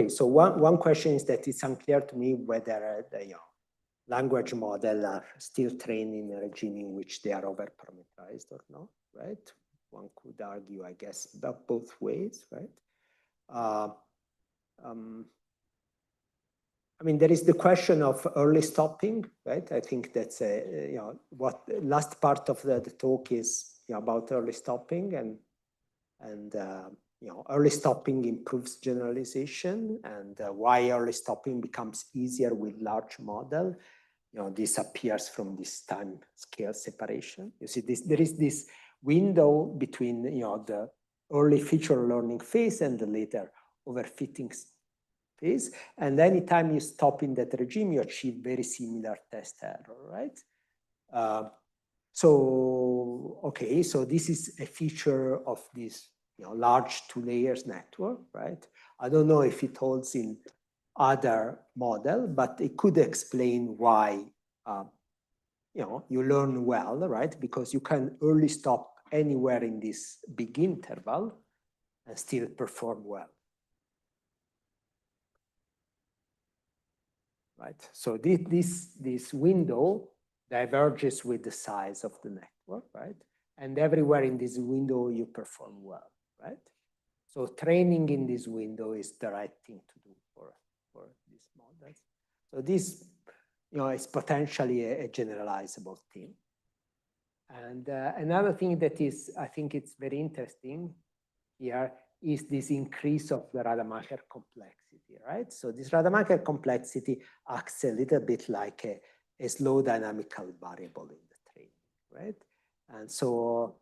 so one question is that it's unclear to me whether the language model are still trained in a regime in which they are over-parameterized or not, right? One could argue, I guess, both ways, right? I mean, there is the question of early stopping, right? I think that's what last part of the talk is about early stopping, and early stopping improves generalization, and why early stopping becomes easier with large model. This appears from this time scale separation. You see this, there is this window between the early feature learning phase and the later overfitting phase. And anytime you stop in that regime, you achieve very similar test error, right? Okay, so this is a feature of this large 2 layers network, right? I don't know if it holds in other model, but it could explain why you learn well, right? Because you can early stop anywhere in this big interval and still perform well. Right. So this window diverges with the size of the network, right? And everywhere in this window you perform well, right? So training in this window is the right thing to do for these models. So this, is potentially a generalizable thing. And another thing that is, I think it's very interesting here is this increase of the Rademacher complexity, right? So this Rademacher complexity acts a little bit like a slow dynamical variable in the training, right? And so,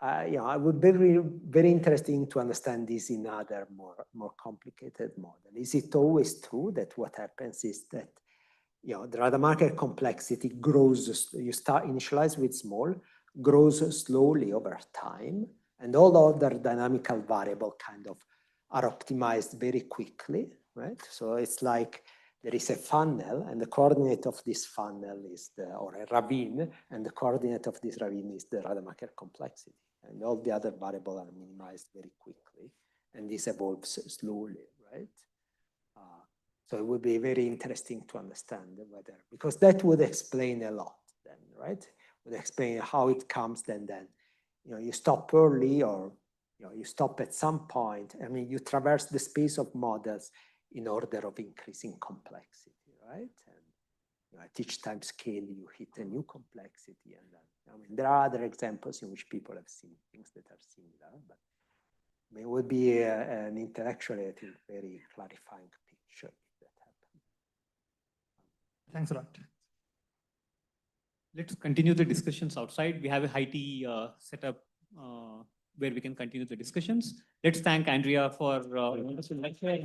it would be very interesting to understand this in other more complicated model. Is it always true that what happens is that the Rademacher complexity grows? You initialize with small, grows slowly over time, and all other dynamical variables kind of are optimized very quickly, right? So it's like there is a funnel, and the coordinate of this funnel is or a ravine, and the coordinate of this ravine is the Rademacher complexity. And all the other variables are minimized very quickly, and this evolves slowly, right? So it would be very interesting to understand whether, because that would explain a lot then, right? Would explain how it comes then, you stop early, or you stop at some point. I mean, you traverse the space of models in order of increasing complexity, right? And at each time scale, you hit a new complexity. And then, I mean, there are other examples in which people have seen things that are similar, but I mean, it would be an intellectually, I think, very clarifying picture if that happened. Thanks a lot. Let's continue the discussions outside. We have a high tea setup where we can continue the discussions. Let's thank Andrea for wonderful lecture.